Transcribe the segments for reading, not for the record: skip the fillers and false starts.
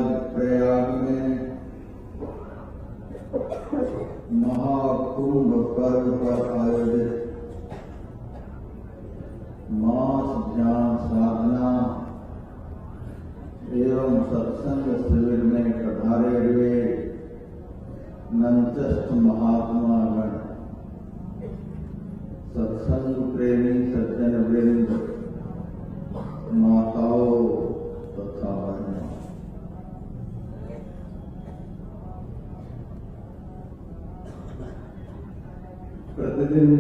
आज प्रयाग में महाकुंभ पर्व पर आयोजित मास ज्ञान साधना एवं सत्संग शिविर में पधारे हुए नंचस्थ महात्मा गण, सत्संग प्रेमी सज्जन वृंद, माताओं तथा बहनों, प्रतिदिन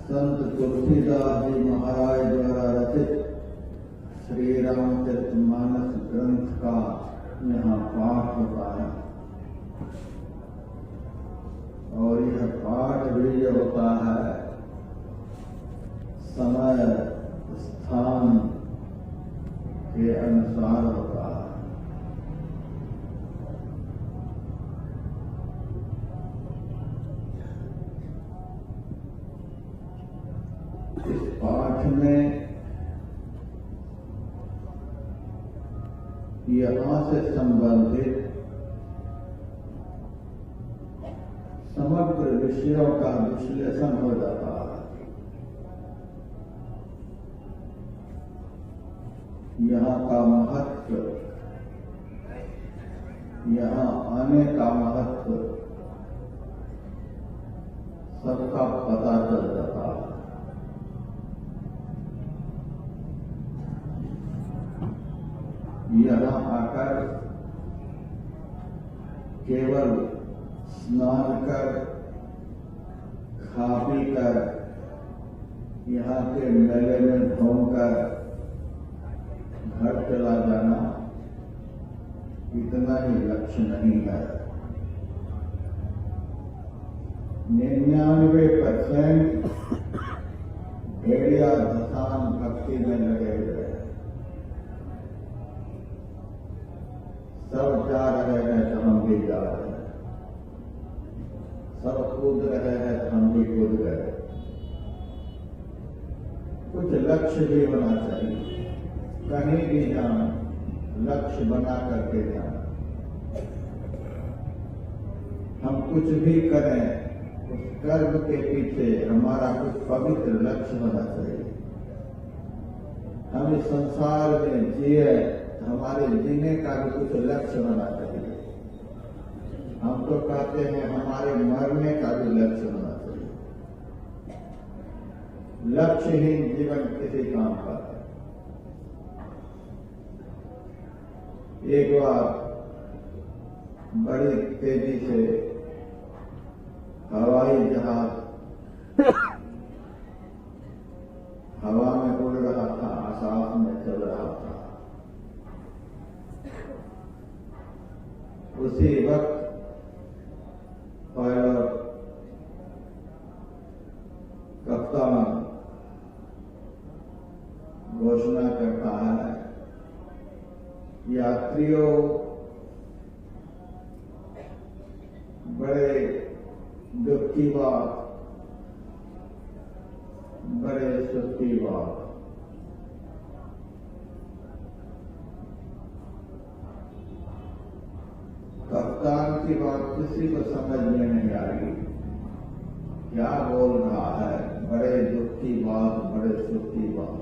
संत तुलसीदास जी महाराज द्वारा रचित श्री रामचरितमानस ग्रंथ का यहाँ पाठ होता है और यह पाठ भी जो होता है समय स्थान के अनुसार होता है। इस पाठ में यहाँ से संबंधित समग्र विषयों का विश्लेषण हो जाता है। यहाँ का महत्व, यहाँ आने का महत्व सबका पता चल जाता है। यहाँ आकर केवल स्नान कर खा पी कर यहाँ के मेले में घूमकर घर चला जाना इतना ही लक्ष्य नहीं है। 99% भेड़िया धसान भक्ति में लगे हुए हैं। सब जा रहे हैं तो हम भी जा रहे हैं, सब कूद रहे हैं तो हम भी कूद गए। कुछ लक्ष्य भी होना चाहिए, कहीं भी जाना लक्ष्य बना करके जाना। हम कुछ भी करें उस कर्म के पीछे हमारा कुछ पवित्र लक्ष्य होना चाहिए। हम इस संसार में जिए, हमारे जीने का भी कुछ लक्ष्य होना चाहिए। हम तो कहते हैं हमारे मरने का भी लक्ष्य होना चाहिए। लक्ष्यहीन जीवन किसी काम का। एक बार बड़ी तेजी से हवाई जहाज हवा में उड़ रहा था, आकाश में चल रहा था। उसी वक्त पायलट कप्तान घोषणा करता है, यात्रियों बड़े दुख की बात, बड़े सुख की बात। कप्तान की बात किसी को समझ में नहीं आ रही, क्या बोल रहा है। बड़े दुख की बात, बड़े सुख की बात।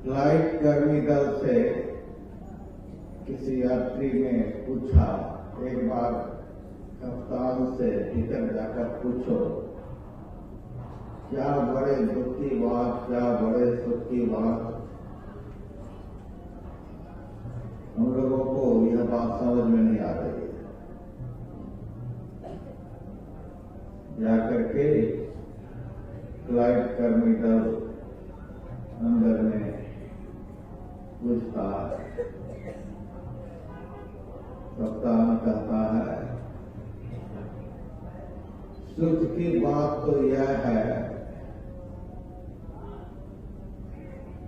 फ्लाइट कर्मी दल से किसी यात्री ने पूछा, एक बार कप्तान से भीतर जाकर पूछो, क्या बड़े दुख की बात, क्या बड़े सुख की बात। हम लोगों को यह बात समझ में नहीं आ रही है। जाकर के फ्लाइट कर्मी दल अंदर में पूछता है। कप्तान कहता है, सुख की बात तो यह है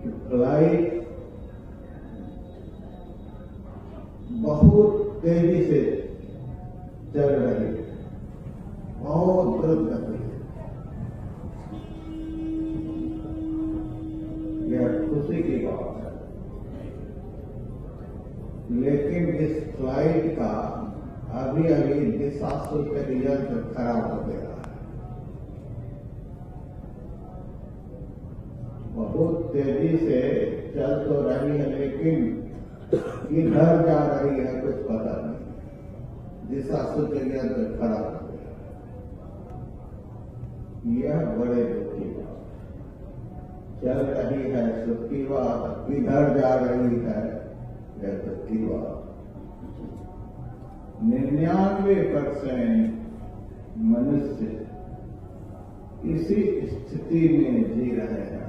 कि फ्लाइट बहुत तेजी से चल रही है, बहुत द्रुत गति है। खुशी की बात है। लेकिन इस फ्लाइट का अभी दिशा सूचक यंत्र खराब हो गया है। बहुत तेजी से चल तो रही है, लेकिन किधर जा रही है कुछ पता नहीं। दिशा सूचक यंत्र खराब हो गया। यह बड़े दुख की बात। चल रही है सुख की बात, किधर जा रही है यह दुख की बात। 99% मनुष्य इसी स्थिति में जी रहे हैं।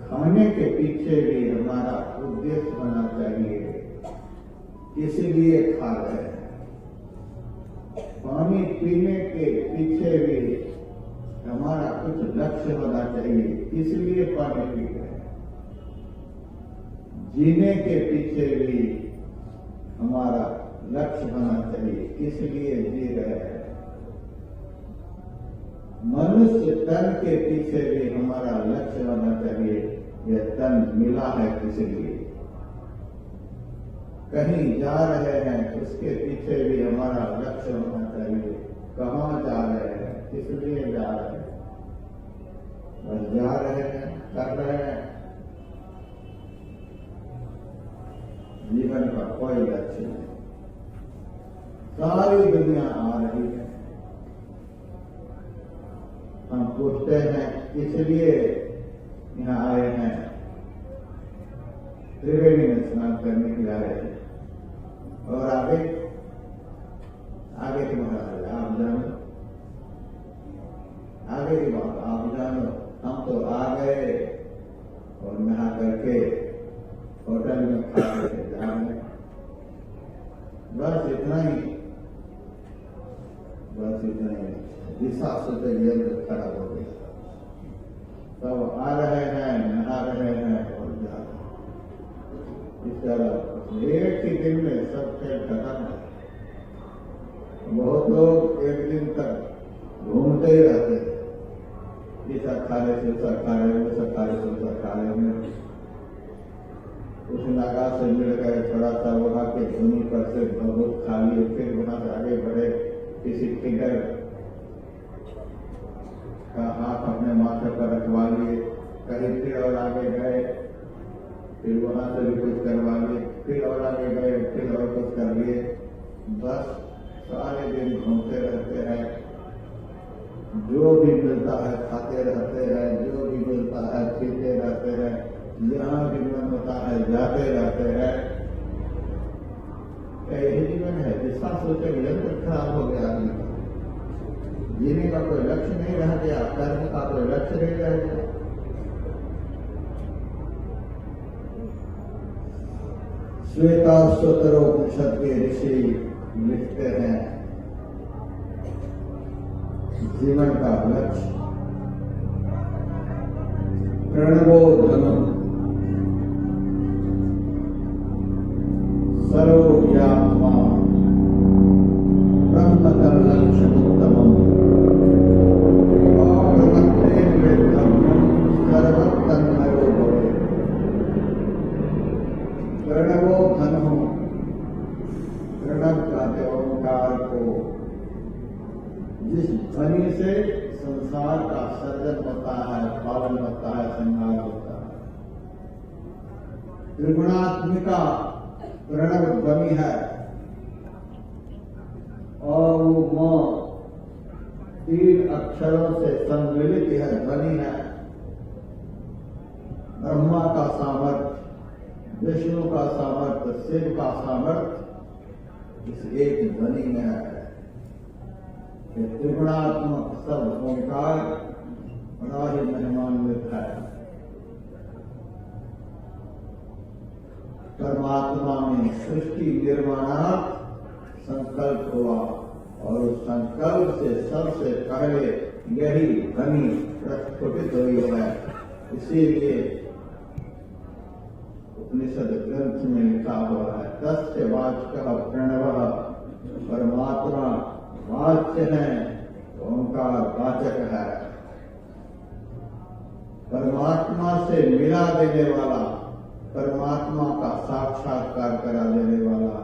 खाने के पीछे भी हमारा उद्देश्य होना चाहिए, इसीलिए खा रहे हैं। पानी पीने के पीछे भी हमारा कुछ लक्ष्य होना चाहिए, इसलिए पानी पी रहे हैं। जीने के पीछे भी हमारा लक्ष्य होना चाहिए, इसलिए जी रहे हैं। मनुष्य तन के पीछे भी हमारा लक्ष्य होना चाहिए, यह तन मिला है इसलिए। कहीं जा रहे हैं उसके पीछे भी हमारा लक्ष्य होना चाहिए, कहाँ जा रहे हैं, इसलिए जा रहे हैं। बस जा रहे हैं, कर रहे हैं। जीवन का कोई लक्ष्य नहीं। सारी दुनिया आ रही है, हम पूछते हैं इसलिए यहाँ आए हैं। त्रिवेणी में स्नान करने के लिए आए हैं। और आगे की महाराज आप जानो, आगे की बात आप जानो। हम तो आ गए और नहा करके होटल में खा के जा रहे, बस इतना ही, बस इतना ही। दिशा सूचक यंत्र खराब हो गया। सब आ रहे हैं, नहा रहे हैं और जा रहे हैं। इस तरह एक ही दिन में सब खेल खत्म है। बहुत लोग एक दिन तक घूमते ही रहते हैं, इस अखाड़े से उस अखाड़े में, उस अखाड़े से उस अखाड़े में। उस नागा से मिल गए, थोड़ा सा वहां के धुनी पर से बहुत खा लिए, फिर वहां से आगे बढ़े। किसी फिगर का हाथ अपने माथे पर रखवा लिए, कहीं फिर और आगे गए, फिर वहां से भी कुछ करवा लिए, फिर और आगे गए, फिर और कुछ कर लिए। बस सारे दिन घूमते रहते हैं, जो भी मिलता है खाते रहते हैं, जो भी मिलता है पीते रहते हैं, जहाँ भी मन होता है जाते रहते हैं। यही जीवन है। दिशा सूचक यंत्र खराब हो गया आदमी का। जीने का कोई लक्ष्य नहीं रह गया, कर्म का कोई लक्ष्य नहीं रह गया। श्वेताश्वतरोपनिषद के ऋषि लिखते हैं, जीवन का लक्ष्य प्रणवो धनो सर्वज्ञात्मा ब्रह्मतम लक्ष्योत्तमम् अप्रमत्तेन धर्मं सर्वतन्मयो भवेत्। प्रणवो धनो, प्रणव कहते ओंकार को, जिस ध्वनि से संसार का सर्जन होता है, पालन होता है, संहार होता है। त्रिगुणात्मिका प्रणव ध्वनि है और वो मां 3 अक्षरों से सम्मिलित यह ध्वनि है। ब्रह्मा का सामर्थ्य, विष्णु का सामर्थ्य, शिव का सामर्थ्य इस एक ध्वनि में है। त्रिगुणात्मक सब ओंकार बड़ा ही महिमान्वित है। परमात्मा में सृष्टि निर्माणार्थ संकल्प हुआ और उस संकल्प से सबसे पहले यही ध्वनि प्रस्फुटित हुई है। इसीलिए उपनिषद ग्रंथ में लिखा हुआ है, तस्य वाचकः प्रणवः, परमात्मा वाच्य है, ओंकार वाचक है। परमात्मा से मिला देने वाला, परमात्मा का साक्षात्कार करा देने वाला,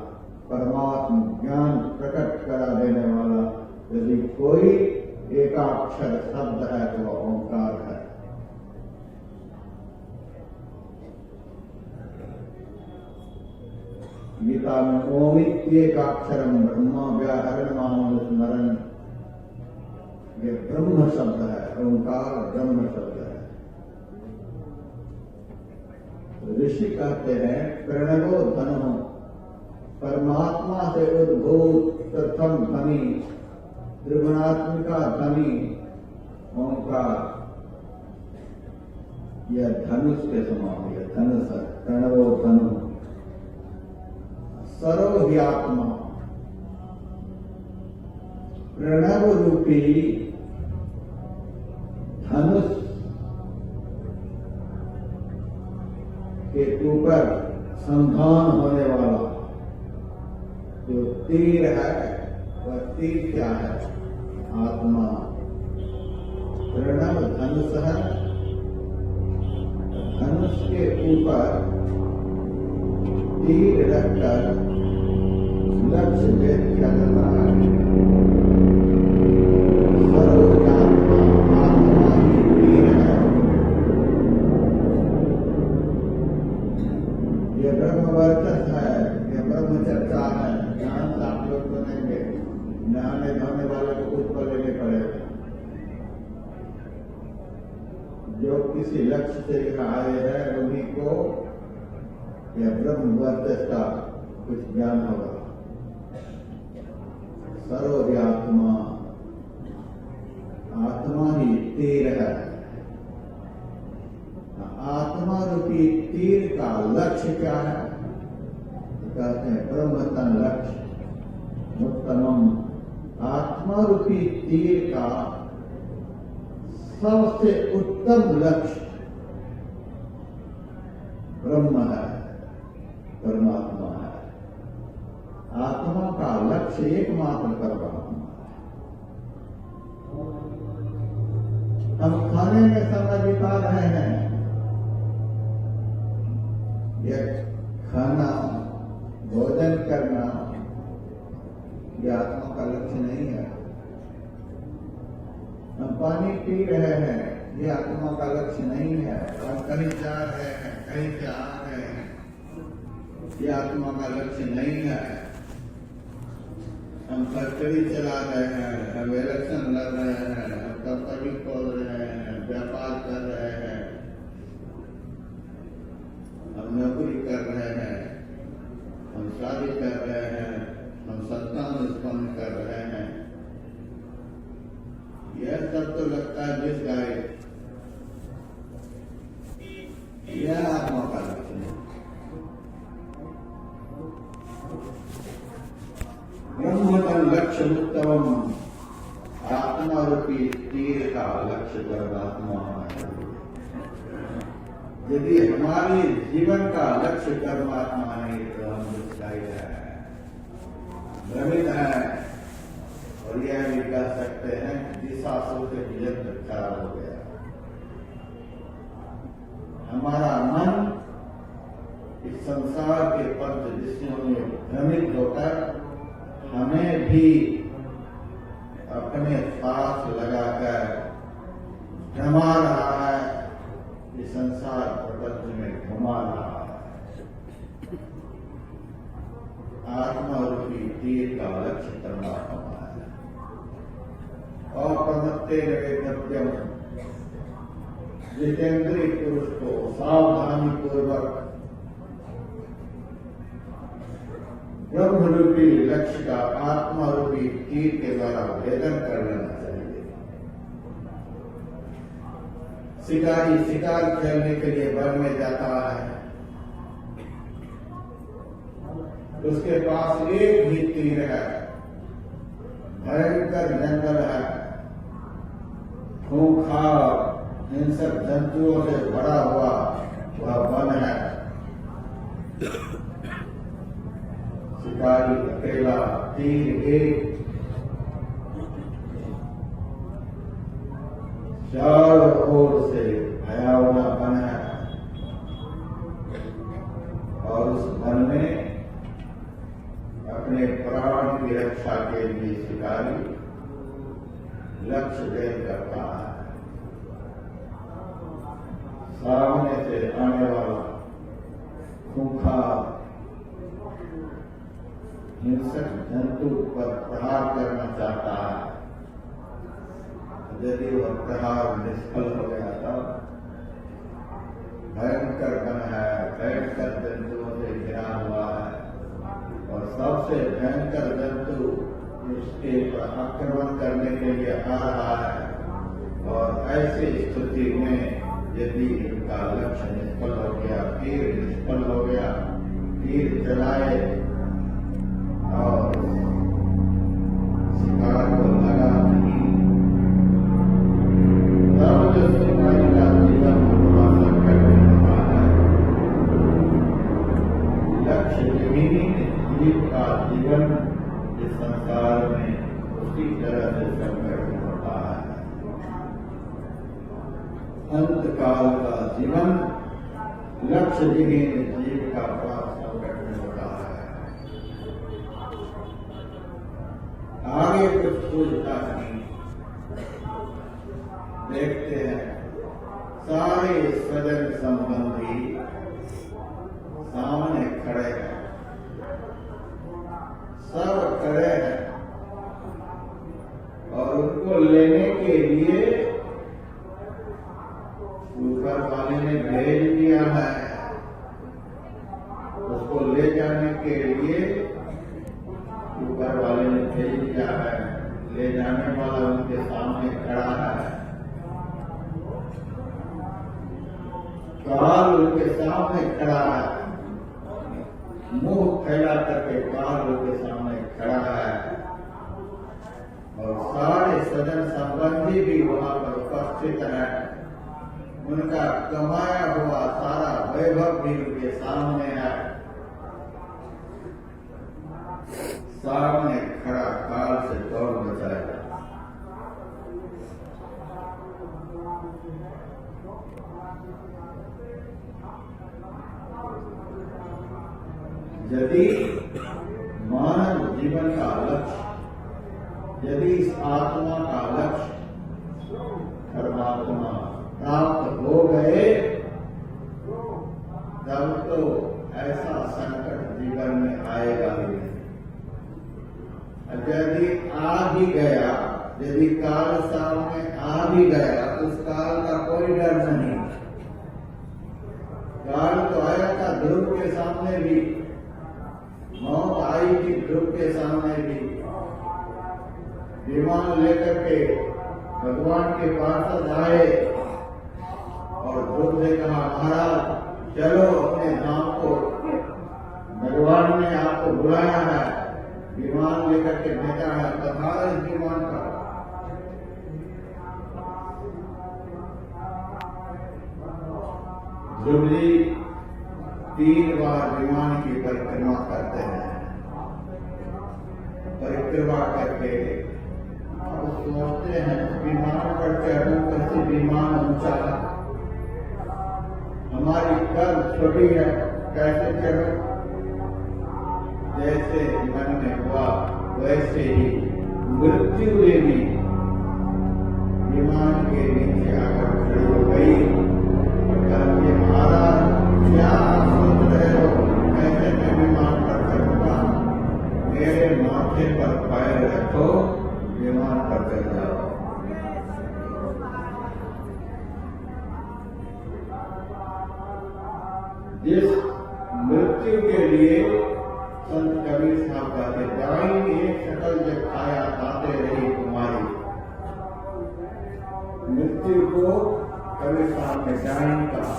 परमात्मा ज्ञान प्रकट करा देने वाला यदि कोई एकाक्षर शब्द है तो वह ओंकार है। गीता में ओमित्येकाक्षरम ब्रह्म व्याहरण मामूल स्मरण, ये ब्रह्म शब्द है, ओंकार ब्रह्म शब्द है। ऋषि कहते हैं प्रणवो धनो, परमात्मा से उद्भूत प्रथम ध्वनि, त्रिगुणात्मिका ध्वनि ओंकार, यह धनुष के समान है, धनुष है, प्रणवो धनु। सरो ही आत्मा, प्रणव रूपी धनुष के ऊपर संधान होने वाला जो तीर है, वह तीर क्या है? आत्मा। प्रणव धनुष है, धनुष के ऊपर तीर रखकर लक्ष्य भेद किया जाता है। आत्मा ही तीर है। ये ब्रह्म वर्चस्व है, ये ब्रह्म चर्चा है। ध्यान से आप लोग सुनेंगे, नहाने धोने वाले को खुद पर लेने पड़ेगा। जो किसी लक्ष्य से आए हैं उन्हीं को यह ब्रह्म वर्चस्व का कुछ ज्ञान होगा। सरो आत्मा, आत्मा ही तीर है। आत्मा रूपी तीर का लक्ष्य क्या है? कहते हैं ब्रह्मतन लक्ष्य उत्तमम। आत्मा रूपी तीर का सबसे उत्तम लक्ष्य ब्रह्म है, परमात्मा है। आत्मा का लक्ष्य एकमात्र परमात्मा है। हम खाने में समय बिता रहे हैं, यह खाना भोजन करना यह आत्मा का लक्ष्य नहीं है। हम पानी पी रहे हैं, यह आत्मा का लक्ष्य नहीं है। हम कहीं जा रहे हैं, कहीं से आ रहे हैं, यह आत्मा का लक्ष्य नहीं है। हम फैक्ट्री चला रहे हैं, हम इलेक्शन लड़ रहे हैं, हम कंपनी खोल रहे हैं, व्यापार कर रहे हैं, हम नौकरी कर रहे हैं, हम शादी कर रहे हैं, हम संतान उत्पन्न कर रहे हैं। यह सब तो लगता है जिस गाय, यह आत्मा का लक्ष्य है। ब्रह्मतन लक्ष्य उत्तम, आत्मा रूपी तीर का लक्ष्य परमात्मा है। यदि हमारे जीवन का लक्ष्य परमात्मा नहीं तो हम दुष्टाई है, भ्रमित है, और यह भी कह सकते हैं दिशा सोचे यंत्र खराब हो गया। हमारा मन इस संसार के पंच दृश्यों में भ्रमित होकर हमें भी अपने साथ लगाकर भ्रमा रहा है, इस संसार प्रपंच में घुमा रहा है। आत्मा रूपी तीर का लक्ष्य परमात्मा है। और प्रमत्ते वेदव्यम, जितेंद्रिय पुरुष को सावधानी पूर्वक ब्रह्म रूपी लक्ष्य का आत्मा रूपी तीर के द्वारा भेदन कर लेना चाहिए। शिकारी शिकार खेलने के लिए वन में जाता है, उसके पास एक भी तीर है, भयंकर जंगल है, खूंखार हिंसक जंतुओं से भरा हुआ वह वन है। शिकारी अकेला तीर एक, चारों ओर से भयावनापन है और उस वन में अपने प्राण की रक्षा के लिए शिकारी लक्ष्य भेद करता है। सामने से आने वाला खूंखार हिंसक जंतु पर प्रहार करना चाहता है। यदि वह प्रहार निष्फल हो गया तब भयंकर वन है, भयंकर जंतुओं से घिरा हुआ है और सबसे भयंकर जंतु उसके पर आक्रमण करने के लिए आ रहा है। और ऐसी स्थिति में यदि इनका लक्ष्य निष्फल हो गया, तीर निष्फल हो गया, तीर चलाए और शिकार को लगा नहीं, तब जो शिकारी का जीवन थोड़ा संकट में होता है। लक्ष्य जीव का जीवन इस संसार में उसी तरह से संकट में होता है। अंत काल का जीवन लक्ष्य विहीन जीव का बड़ा संकट में होता है। आगे कुछ सोचता नहीं। देखते हैं सारे सजन संबंधी सामने खड़े हैं, सब खड़े हैं और उनको लेने के लिए ऊपर वाले ने भेज दिया है। उसको ले जाने के लिए ऊपर वाले ने भेज दिया है। ले जाने वाला उनके सामने खड़ा है, काल उनके सामने खड़ा है, मुंह फैला करके काल उनके सामने खड़ा है और सारे सजन संबंधी भी वहां पर उपस्थित है। उनका कमाया हुआ सारा वैभव भी उनके सामने है। सामने खड़ा काल से दौड़ बचाएगा। यदि मानव जीवन का लक्ष्य, यदि इस आत्मा का लक्ष्य परमात्मा प्राप्त हो गए, तब तो ऐसा संकट जीवन में आएगा ही नहीं। यदि आ भी गया, यदि काल सामने आ भी गया तो उस काल का कोई डर नहीं। काल तो आया था ध्रुव के सामने भी, मौत आई थी ध्रुव के सामने भी। विमान लेकर के भगवान के पार्षद आए और ध्रुव ने कहा, महाराज चलो अपने धाम को, भगवान ने आपको बुलाया है, विमान लेकर के भेजा है, कथा इस विमान का। ध्रुव जी 3 बार विमान की परिक्रमा करते हैं। परिक्रमा करके अब सोचते हैं विमान पर चढ़ूं, कैसे विमान ऊंचा, हमारी कद छोटी है, कैसे चढ़ूं। जैसे मन में हुआ वैसे ही मृत्यु देवी विमान के नीचे आकर खड़ी हो गई और कहती, महाराज क्या सोच रहे हो, कैसे मैं विमान पर चढ़ूंगा, मेरे माथे पर पैर रखो, विमान पर चढ़ जाओ। जिस मृत्यु के लिए संत कबीर साहब कहते, दाई एक शकल जब खाया खाते रही तुम्हारी। मृत्यु को कबीर साहब ने डाइन कहा,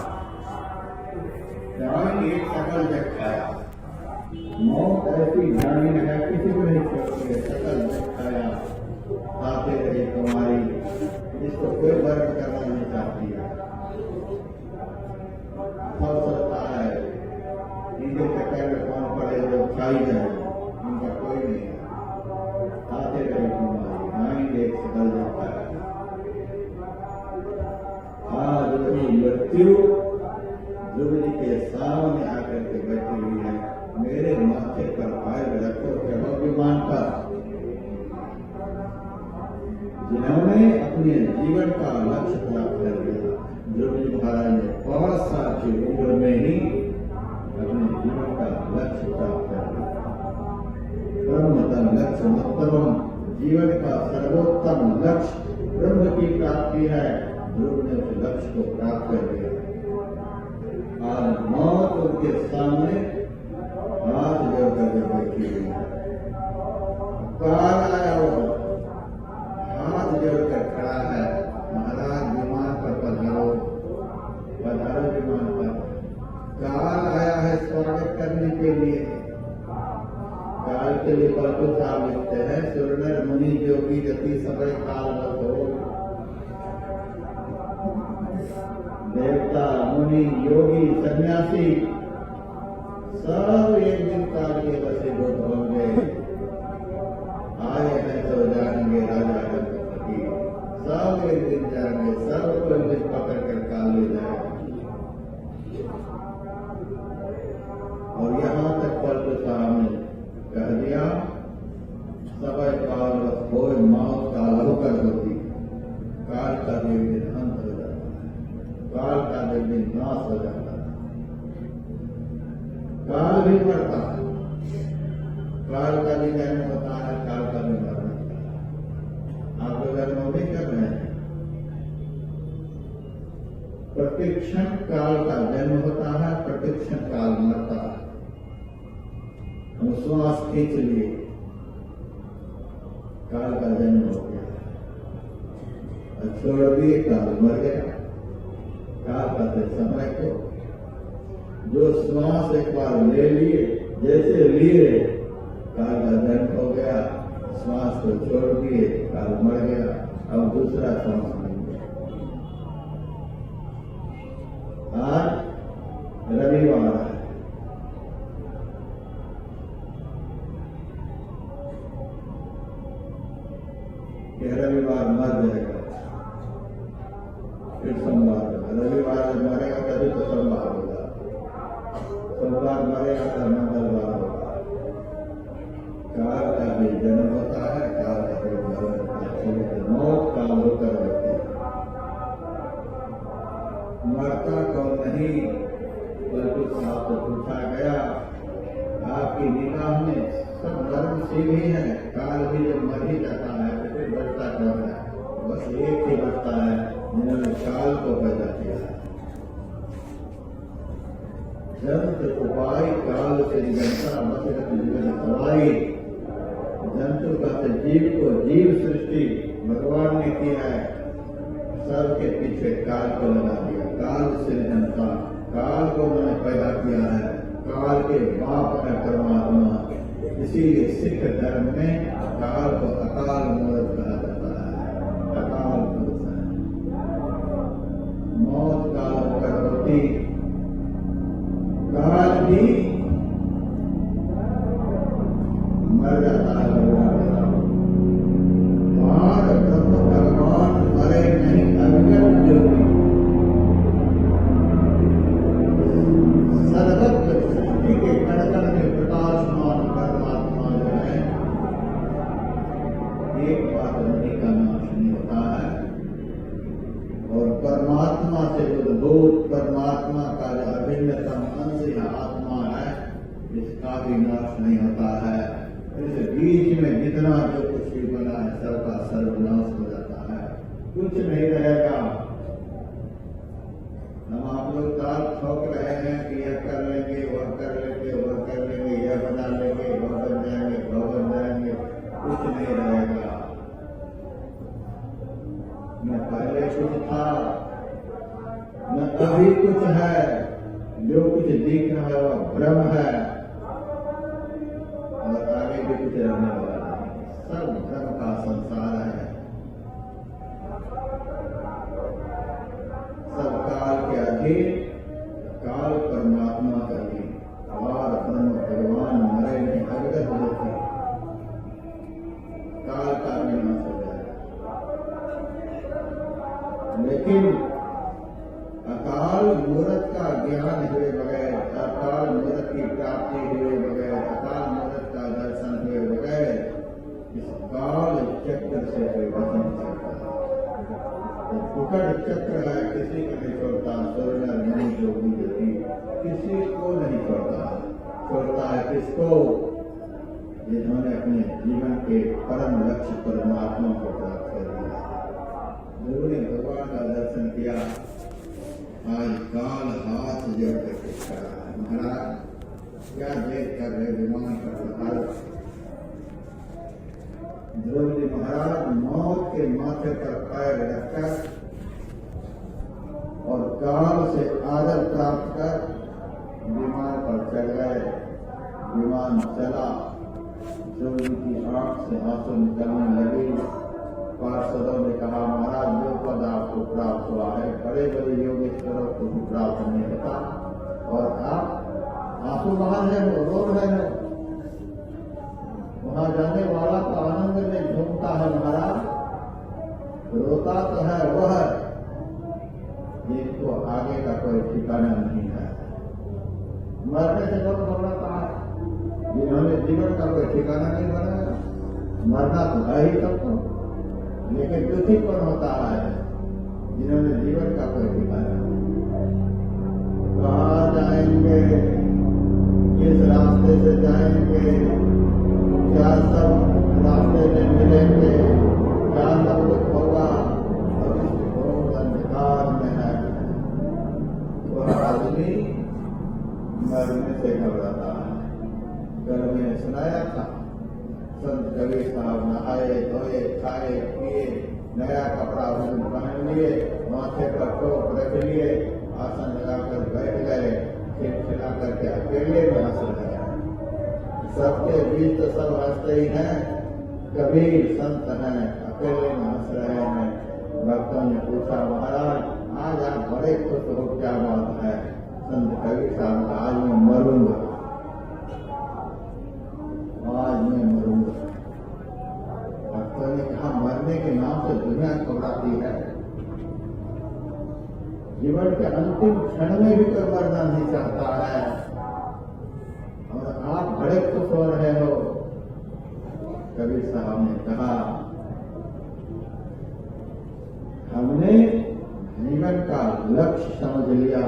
डाइन एक शकल जब खाया। मौत ऐसी डाइन है, किसी को नहीं छोड़ती है, शकल जब खाया खाते रही तुम्हारी, जिसको कोई वर्ग करना नहीं चाहती है। सब सोचता है इनके चक्कर में कौन पड़े जो खाई जाए, उनका कोई नहीं है। आते रहे तुम्हारी नाई एक सकल जाता है। आज मृत्यु ध्रुव जी के सामने आकर के बैठी हुई है। मेरे माथे पर पैर रखो चढ़ो विमान पर। जिन्होंने अपने जीवन का लक्ष्य प्राप्त कर लिया, ध्रुव जी महाराज ने 5 साल की उम्र में ही अपने जीवन का लक्ष्य प्राप्त कर लिया। ब्रह्मतम लक्ष्य मतलब जीवन का सर्वोत्तम लक्ष्य ब्रह्म की प्राप्ति है। ध्रुव ने उस लक्ष्य को प्राप्त कर लिया। आज मौत उनके सामने हाथ जोड़कर के बैठी हुई है। काल आया वो हाथ जोड़कर खड़ा है, महाराज विमान पर पधारो, पधारो विमान पर। काल आया है स्वागत करने के लिए। काल के लिए बलकुल साहब लिखते हैं, सुरनर मुनि जोगी गति समय काल हो। देवता मुनि योगी सन्यासी सब एक दिन काल के वशीभूत होंगे। आए हैं तो जाएंगे राजा की, सब एक दिन जाएंगे, सबको एक दिन पकड़ कर काल ले जाएगा। और यहाँ तक बलकुल साहब ने कह दिया, समय काल हो मौत काल होकर होती, काल का भी दिन अंत हो जाता है, काल का भी दिन नाश हो जाता है, काल भी मरता है, काल का भी जन्म होता है, काल का भी मरना होता है। आप लोग जन्म भी कर रहे हैं। प्रतिक्षण काल का जन्म होता है, प्रतिक्षण काल मरता है। हम श्वास खींच लिए, काल का जन्म हो गया, और छोड़ दिए, काल मर गया। काल का समय को जो श्वास एक बार ले लिए, जैसे लिए काल का जन्म हो गया, श्वास को छोड़ दिए, काल मर गया, अब दूसरा श्वास नहीं गया। आज रविवार है, रविवार मर जाएगा, फिर सोमवार होगा। रविवार जब मरेगा तभी तो सोमवार होगा, सोमवार मरेगा तो मंगलवार होगा। काल का भी जन्म होता है, काल का भी मरण होता है, मौत काल होकर रहती है। मरता कौन नहीं, बल्कि आपको पूछा गया, आपकी निगाह में सब धर्मशील ही है, काल भी जब मर ही जाता है तो फिर बचता कौन है? बस एक ही बचता है जिन्होंने काल को पैदा किया है। जंतु उपाय काल से जनता मसरत जीवन सवारी। जंतु का जीव को जीव सृष्टि भगवान ने किया है, सबके पीछे काल को लगा दिया। काल से जनता, काल को उन्होंने पैदा किया है, काल के बाप है परमात्मा। इसीलिए सिख धर्म में काल को अकाल मूर्त कहा जाता है। अकाल मूर्त है, मौत काल होकर होती, काल भी मर जाता है। भगवान मरे नहीं, अविगत ज्योति सर्वत्र सृष्टि के कण में प्रकाशमान परमात्मा जो है, एक बात नहीं का नाश नहीं होता है। और परमात्मा से उद्भूत परमात्मा का जो अभिन्नतम अंश या आत्मा है, इसका भी नाश नहीं होता है। इस बीच में जितना जो कुछ भी बना है, सबका सर्वनाश हो जाता है, कुछ नहीं रहेगा। हम आप लोग ताल ठोक रहे हैं कि यह कर लेंगे, वह कर लेंगे, वह कर लेंगे, यह बना लेंगे, वह बन जाएंगे, वह बन जाएंगे, कुछ नहीं रहेगा। न पहले कुछ था, न अभी कुछ है। जो कुछ दिख रहा है वह भ्रम है, और आगे भी कुछ रहने वाला नहीं। सब भ्रम का संसार है। सब काल के अधीन, काल परमात्मा का भी। और भगवान मरे नहीं, अवगत होते, काल का विनाश हो जाएगा। लेकिन अकाल मूर्त का ज्ञान हुए बगैर, अकाल मूर्त की प्राप्ति हुए बगैर, अकाल मूर्त का दर्शन हुए बगैर इस काल चक्र से कोई बच नहीं सकता। फुकट चक्र है, किसी को नहीं छोड़ता। स्वर्ण नहीं जोगी गति किसी को नहीं छोड़ता है किसको? जिन्होंने अपने जीवन के परम लक्ष्य परमात्मा को प्राप्त कर लिया। जिन्होंने भगवान का दर्शन किया, आज काल हाथ जोड़ करके खड़ा है। महाराज क्या देख कर रहे विमान पर महाराज द्रौपदी महाराज मौत के माथे पर पैर रखकर और काल से आदर प्राप्त कर विमान पर चढ़ गए। विमान चला, द्रौपदी की आंख से आंसू निकलने लगे। पार्षदों ने कहा, महाराज जो पद आपको प्राप्त हुआ है बड़े बड़े योगेश्वरों को भी प्राप्त नहीं होता, और आप आंसू बहा है, रो रहे हो। वहां जाने वाला तो आनंद में झूमता है महाराज, रोता तो है वह, जिनको आगे का कोई ठिकाना नहीं है। मरने से कौन घबराता है? जिन्होंने जीवन का कोई ठिकाना नहीं बनाया, मरना तो है ही सबको, लेकिन दुखी कौन होता है? जिन्होंने जीवन का कोई ठिकाना नहीं। कहाँ जाएंगे, किस रास्ते से जाएंगे, क्या सब रास्ते में मिलेंगे, क्या सब कुछ होगा, अब इस घोर अंधकार में है। वह आदमी मरने से घबराता है। कल मैंने सुनाया था, संत कबीर साहब नहाए धोए खाए पिए, नया कपड़ा पहन लिए, माथे पर टोप रख लिए, आसन लगाकर बैठ गए, खिला करके अकेले में हंस रहे हैं। सबके बीच तो सब हंसते ही हैं, कबीर संत हैं, अकेले में हंस रहे हैं। भक्तों ने पूछा, महाराज आज आप बड़े खुश हो, क्या बात है? संत कबीर साहब का, आज मैं मरूंगा, आज मैं मरूंगा। भक्तों ने कहा, मरने के नाम से दुनिया घबराती है, जीवन के अंतिम क्षण में भी कोई मरना नहीं चाहता है, और आप बड़े खुश हो रहे हो। कबीर साहब ने कहा, हमने जीवन का लक्ष्य समझ लिया,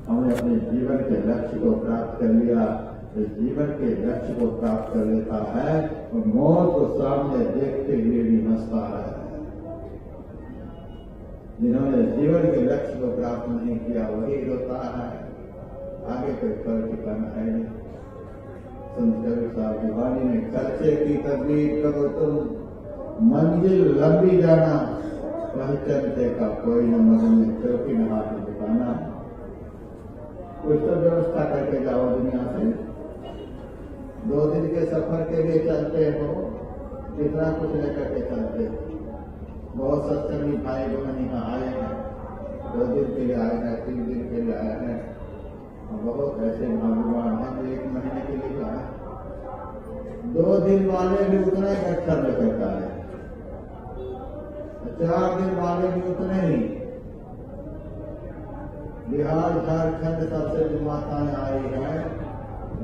हमने अपने जीवन के लक्ष्य को प्राप्त कर लिया। तो जीवन के लक्ष्य को प्राप्त कर लेता है और मौत को सामने देखते हुए भी हंसता है। जिन्होंने जीवन के लक्ष्य को प्राप्त नहीं किया वही रोता है, आगे कोई फल ठिकाना है नहीं। संत कबीर साहब की वाणी में, खर्चे की तकलीफ करो तुम, मंजिल लंबी जाना, पहचानते का कोई न मगन में चौकी न हाथ में दिखाना। कुछ तो व्यवस्था करके जाओ दुनिया से, 2 दिन के सफर के लिए चलते हो, कितना कुछ लेकर के चलते हो। बहुत सत्संगी भाई बहन यहाँ आए हैं, 2 दिन के लिए आए हैं, 3 दिन के लिए आए हैं, और बहुत ऐसे भगवान हैं जो 1 महीने के लिए आए। 2 दिन वाले भी उतना ही अच्छा लेकर आए, 4 दिन वाले भी उतने ही। बिहार झारखंड सबसे जो माताएं आई हैं,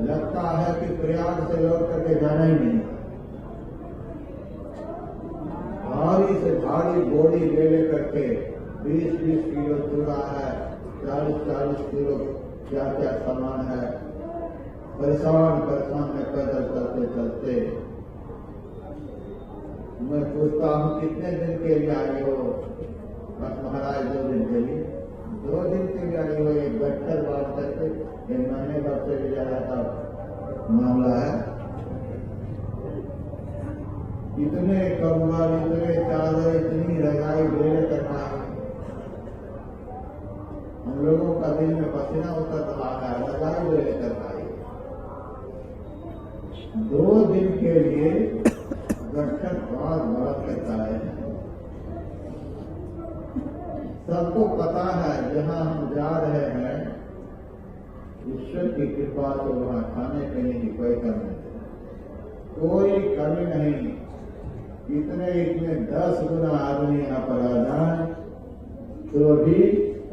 लगता है कि प्रयाग से लौट करके जाना ही नहीं। भारी से भारी बोरी ले लेकर के 20-20 किलो चूड़ा है, 40-40 किलो क्या क्या सामान है, परेशान है पैदल चलते चलते। मैं पूछता हूँ, कितने दिन के लिए आई हो? बस महाराज 2 दिन के लिए। 2 दिन के लिए आई हो, एक बैठकर बात करके 1 महीने बाद से ले जाना था मामला है। इतने कंबल, इतने चादर, इतनी रजाई ले लेकर आए। हम लोगों का दिल में पसीना उतर रहा है, रजाई ले लेकर आए। 2 दिन के लिए बैठकर बात करता है। सबको पता है जहां हम जा रहे हैं, ईश्वर की कृपा से वहां खाने पीने की कोई कमी नहीं, कोई कमी नहीं। इतने 10 गुना आदमी यहाँ पर आ जाए तो भी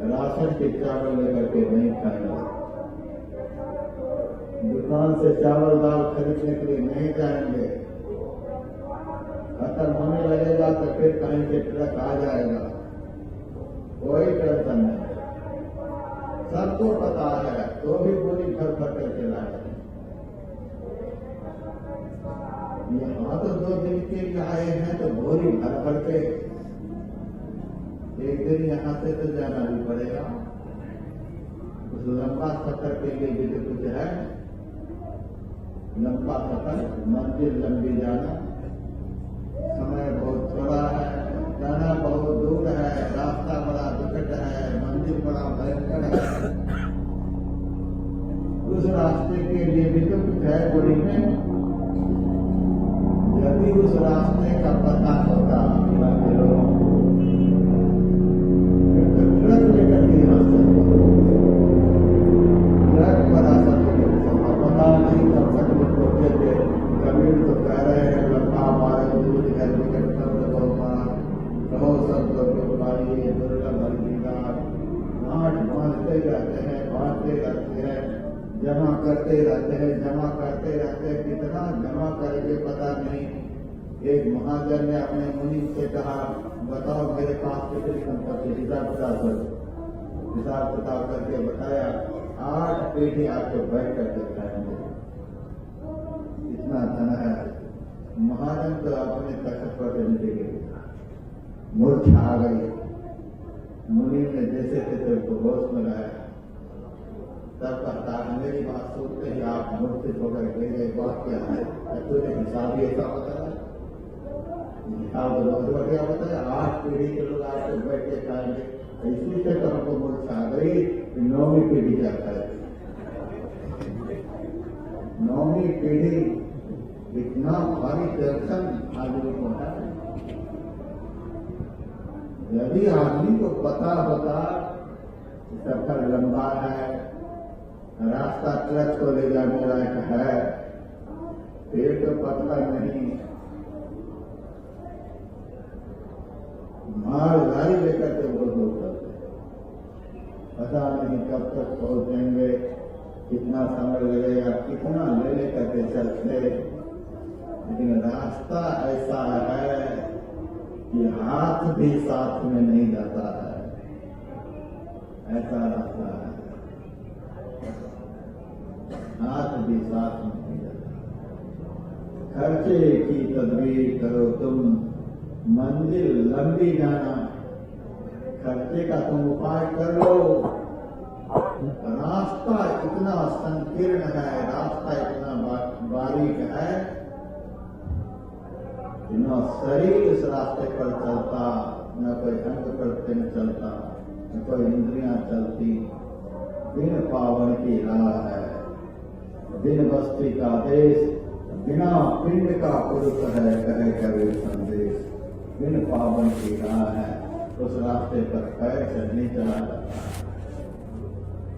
राशन के चावल लेकर के नहीं खाएंगे, दुकान से चावल दाल खरीदने के लिए नहीं जाएंगे। खत्म होने लगेगा तो फिर कहीं से ट्रक आ जाएगा, कोई टेंशन नहीं। सबको पता है, तो भी बोली भर भर करके लाए। यहाँ तो 2 दिन के लिए आए हैं तो बोरी भर भर के, एक दिन यहाँ से तो जाना भी पड़ेगा। उस लंबा सफर के लिए भी तो कुछ है, लंबा सफर, मंजिल लंबी जाना, समय बहुत थोड़ा है, जाना बहुत दूर है, रास्ता बड़ा विकट है, मंजिल बड़ा भयंकर है। उस रास्ते के लिए भी तो कुछ है बोरी में। यदि उस रास्ते का पता होता फिर तो ट्रक लेकर के यहाँ से ट्रक पर आ सकते, पता नहीं कब तक वो पहुंचे थे। कबीर तो कह रहे हैं लंबा मारो दूध घर विकट रहो सब पाइए दुर्लभ हरिदास। नाट बांधते रहते हैं, बांधते रहते हैं, जमा करते रहते हैं, जमा करते रहते हैं, कितना जमा करके पता नहीं। एक महाजन ने अपने मुनि से कहा, बताओ मेरे पास कितनी संपत्ति, हिसाब किताब करके बताया। 8 पीढ़ी आपको बैठ कर दिखाएंगे, इतना धन है। महाजन तो अपने तखत पर चलते गए, मूर्छा आ गई। मुनि ने जैसे तैसे उसको होश में लाया, तब कहता है मेरी बात सुनते ही आप मूर्छित होकर गए, बात क्या है? तूने हिसाब ही ऐसा बताया, हिसाब तो क्या बताया? 8 पीढ़ी के लोग आपको बैठ के खाएंगे। इसी से तो हमको मूर्छा आ गई, 9वीं पीढ़ी क्या खाएगी? 9वीं पीढ़ी इतना भारी टेंशन आदमी को है। यदि आदमी को पता होता सफर लंबा है, रास्ता ट्रक को ले जाने लायक है, पेट तो पतला नहीं, मालगाड़ी लेकर के वो लोग चलते, पता नहीं कब तक पहुंचेंगे, कितना समय लगेगा, कितना ले लेकर के चलते। लेकिन रास्ता ऐसा है कि हाथ भी साथ में नहीं जाता है, ऐसा रास्ता है, हाथ भी साथ में नहीं जाता। खर्चे की तदबीर करो तुम, मंजिल लंबी जाना, खर्चे का तुम उपाय कर लो। रास्ता इतना संकीर्ण है, रास्ता इतना बारीक है, न शरीर इस रास्ते पर चलता, न कोई अंग प्रत्यंग चलता, न कोई इंद्रियां चलती। बिन पावन की राह है, बिन बस्ती का देश, बिना पिंड का पुरुष है, कहे कबीर संदेश। बिन पावन की राह है, उस रास्ते पर पैर से नहीं चला जाता।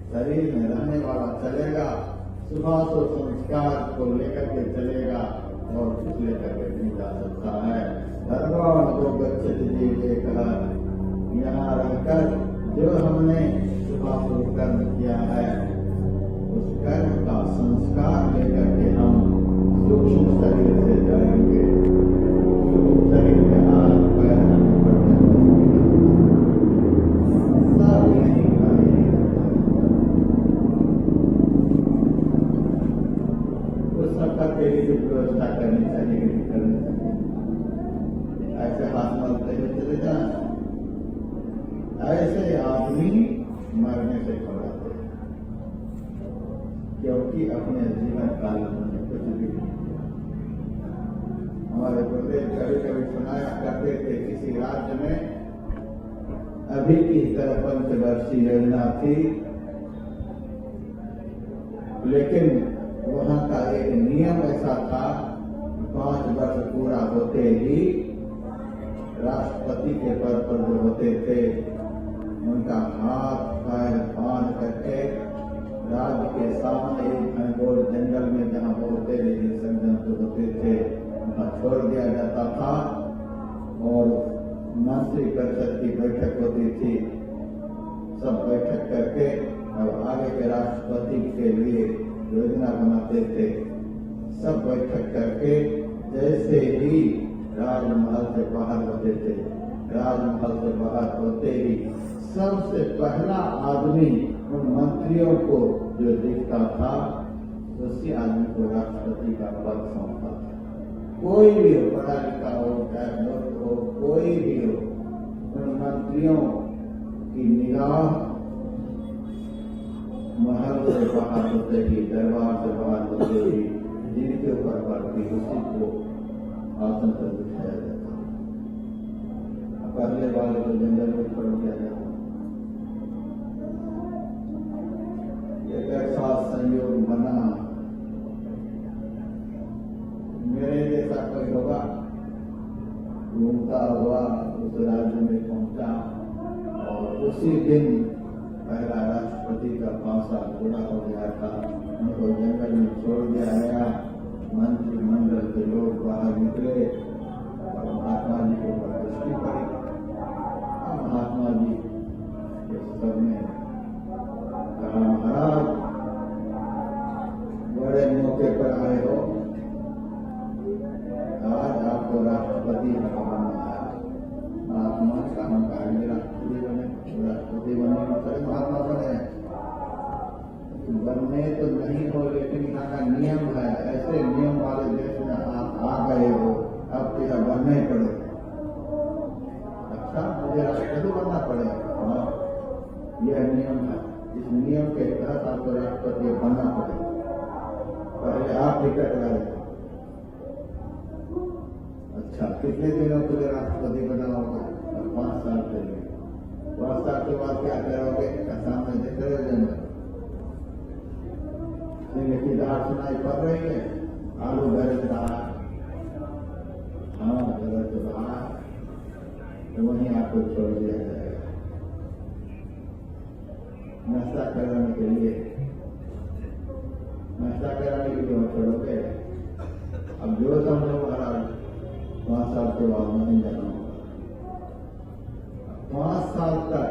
शरीर में रहने वाला चलेगा, सुबह तो संस्कार को लेकर के चलेगा और कुछ लेकर के नहीं जा सकता है। भगवान को गच्छति जी ने कहा, यहाँ रहकर जो हमने सुबह को कर्म किया है, उस कर्म का संस्कार लेकर के हम सूक्ष्म शरीर से जाएंगे। सूक्ष्म शरीर में हाथ पैर हमें पड़ते सब नहीं खाएंगे। उस सफर के लिए व्यवस्था करनी चाहिए कि नहीं करनी चाहिए? ऐसे हाथ मलते हुए चले जाए, ऐसे आदमी मरने से घबराते हैं, क्योंकि अपने जीवन काल में कुछ भी नहीं। हमारे गुरुदेव कभी कभी सुनाया करते थे, किसी राज्य में अभी की तरह 5 वर्षीय योजना थी, लेकिन वहां का एक नियम ऐसा था, 5 वर्ष पूरा होते ही राष्ट्रपति के पद पर जो होते थे, उनका हाथ पैर बांध करके राज्य के सामने एक घनघोर जंगल में जहाँ होते लेकिन संजन होते थे, वहाँ छोड़ दिया जाता था और मंत्री परिषद की बैठक होती थी। सब योजना बनाते थे, सब बैठक करके जैसे ही राजमहल से बाहर होते थे, राजमहल से बाहर होते ही सबसे पहला आदमी उन मंत्रियों को जो दिखता था, उसी आदमी को राष्ट्रपति का पद सौंपा था। कोई भी हो, पढ़ा लिखा हो, चाहे मूर्ख हो, कोई भी हो, उन मंत्रियों की निगाह महल से बाहर होते ही, दरबार से बाहर होते ही जिनके ऊपर पड़ती, उसी को आसन पर बिठाया जाता। पहले वाले को जंगल में छोड़ दिया जाता। एक ऐसा संयोग बना, मेरे जैसा कोई होगा, घूमता हुआ उस राज्य में पहुंचा और उसी दिन पहला राष्ट्रपति का पासा पूरा हो गया था। उनको जंगल में छोड़ दिया गया। मंत्रिमंडल के लोग बाहर निकले और महात्मा जी के ऊपर दृष्टि पड़ी। महात्मा जी के सबने कहा, महाराज बड़े मौके पर आए हो, आज आपको राष्ट्रपति बनना है। महात्मा का हम कहेंगे राष्ट्रपति बने मतलब महात्मा बनने तो नहीं हो, लेकिन यहाँ का नियम है, ऐसे नियम वाले देश में आप आ गए हो, अब यह बनना ही पड़ेगा। अच्छा, मुझे राष्ट्रपति बनना पड़ेगा? हाँ, यह नियम है। इस नियम के तहत आपको राष्ट्रपति बनना पड़ेगा। पहले आप टिकट लाए। अच्छा, कितने दिनों के लिए राष्ट्रपति बना होगा? 5 साल के लिए। 5 साल के बाद क्या करोगे? सामने देख रहे हो जंगल की दाल सुनाई पड़ रही है, आलू गरज रहा, हाँ गरज रहा, तो वहीं आपको छोड़ दिया जाएगा नाश्ता कराने के लिए। नाश्ता कराने के लिए छोड़ोगे? अब जो समझो महाराज 5 साल के बाद नहीं जाना होगा। 5 साल तक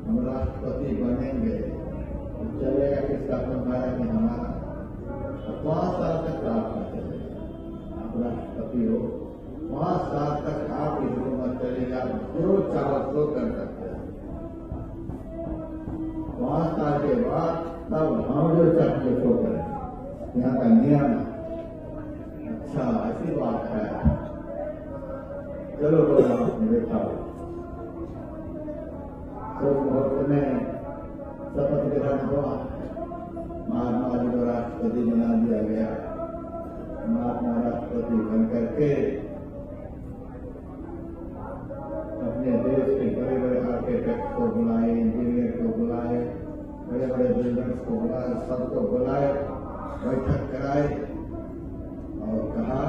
हम राष्ट्रपति बनेंगे, तो चलेगा किसका? तुम्हारा कि हमारा? 5 साल तक आप चलेगा, आप राष्ट्रपति हो। 5 साल तक आप इस हुकूमत चलेगा, जो चाहो तो कर सकते हैं। 5 साल के बाद तब हम जो चाहते तो करें, यहाँ का नियम। अच्छा, ऐसी बात है। चलो देखा तो मुहूर्त में शपथ ग्रहण हुआ। महात्मा जी को राष्ट्रपति बना दिया गया। महात्मा राष्ट्रपति बन करके अपने देश के बड़े बड़े आर्किटेक्ट को बुलाए, इंजीनियर को बुलाए, बड़े बड़े बिल्डर्स को बुलाए, सबको बुलाए, बैठक कराए और कहा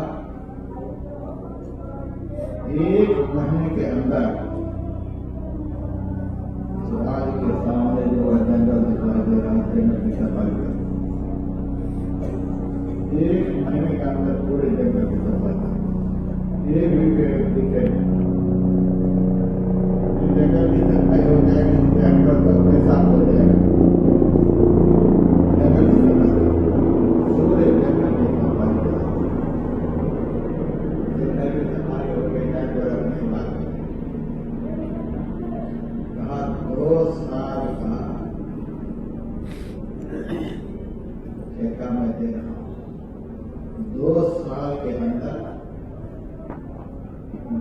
1 महीने के अंदर आज के सामने जो जंगल दिखाई दे रहा है, की सफाई कर। 1 महीने के अंदर पूरे जंगल की सफाई कर। ये भी दिखे जंगल की सफाई हो जाएगी, जंगल तो अपने साथ हो जाएगा। जंगल की सफाई, पूरे जंगल की सफाई कर। जंगल की सफाई हो गई, जंगल अपनी बात 2 साल का ठेका मैं दे रहा हूँ। 2 साल के अंदर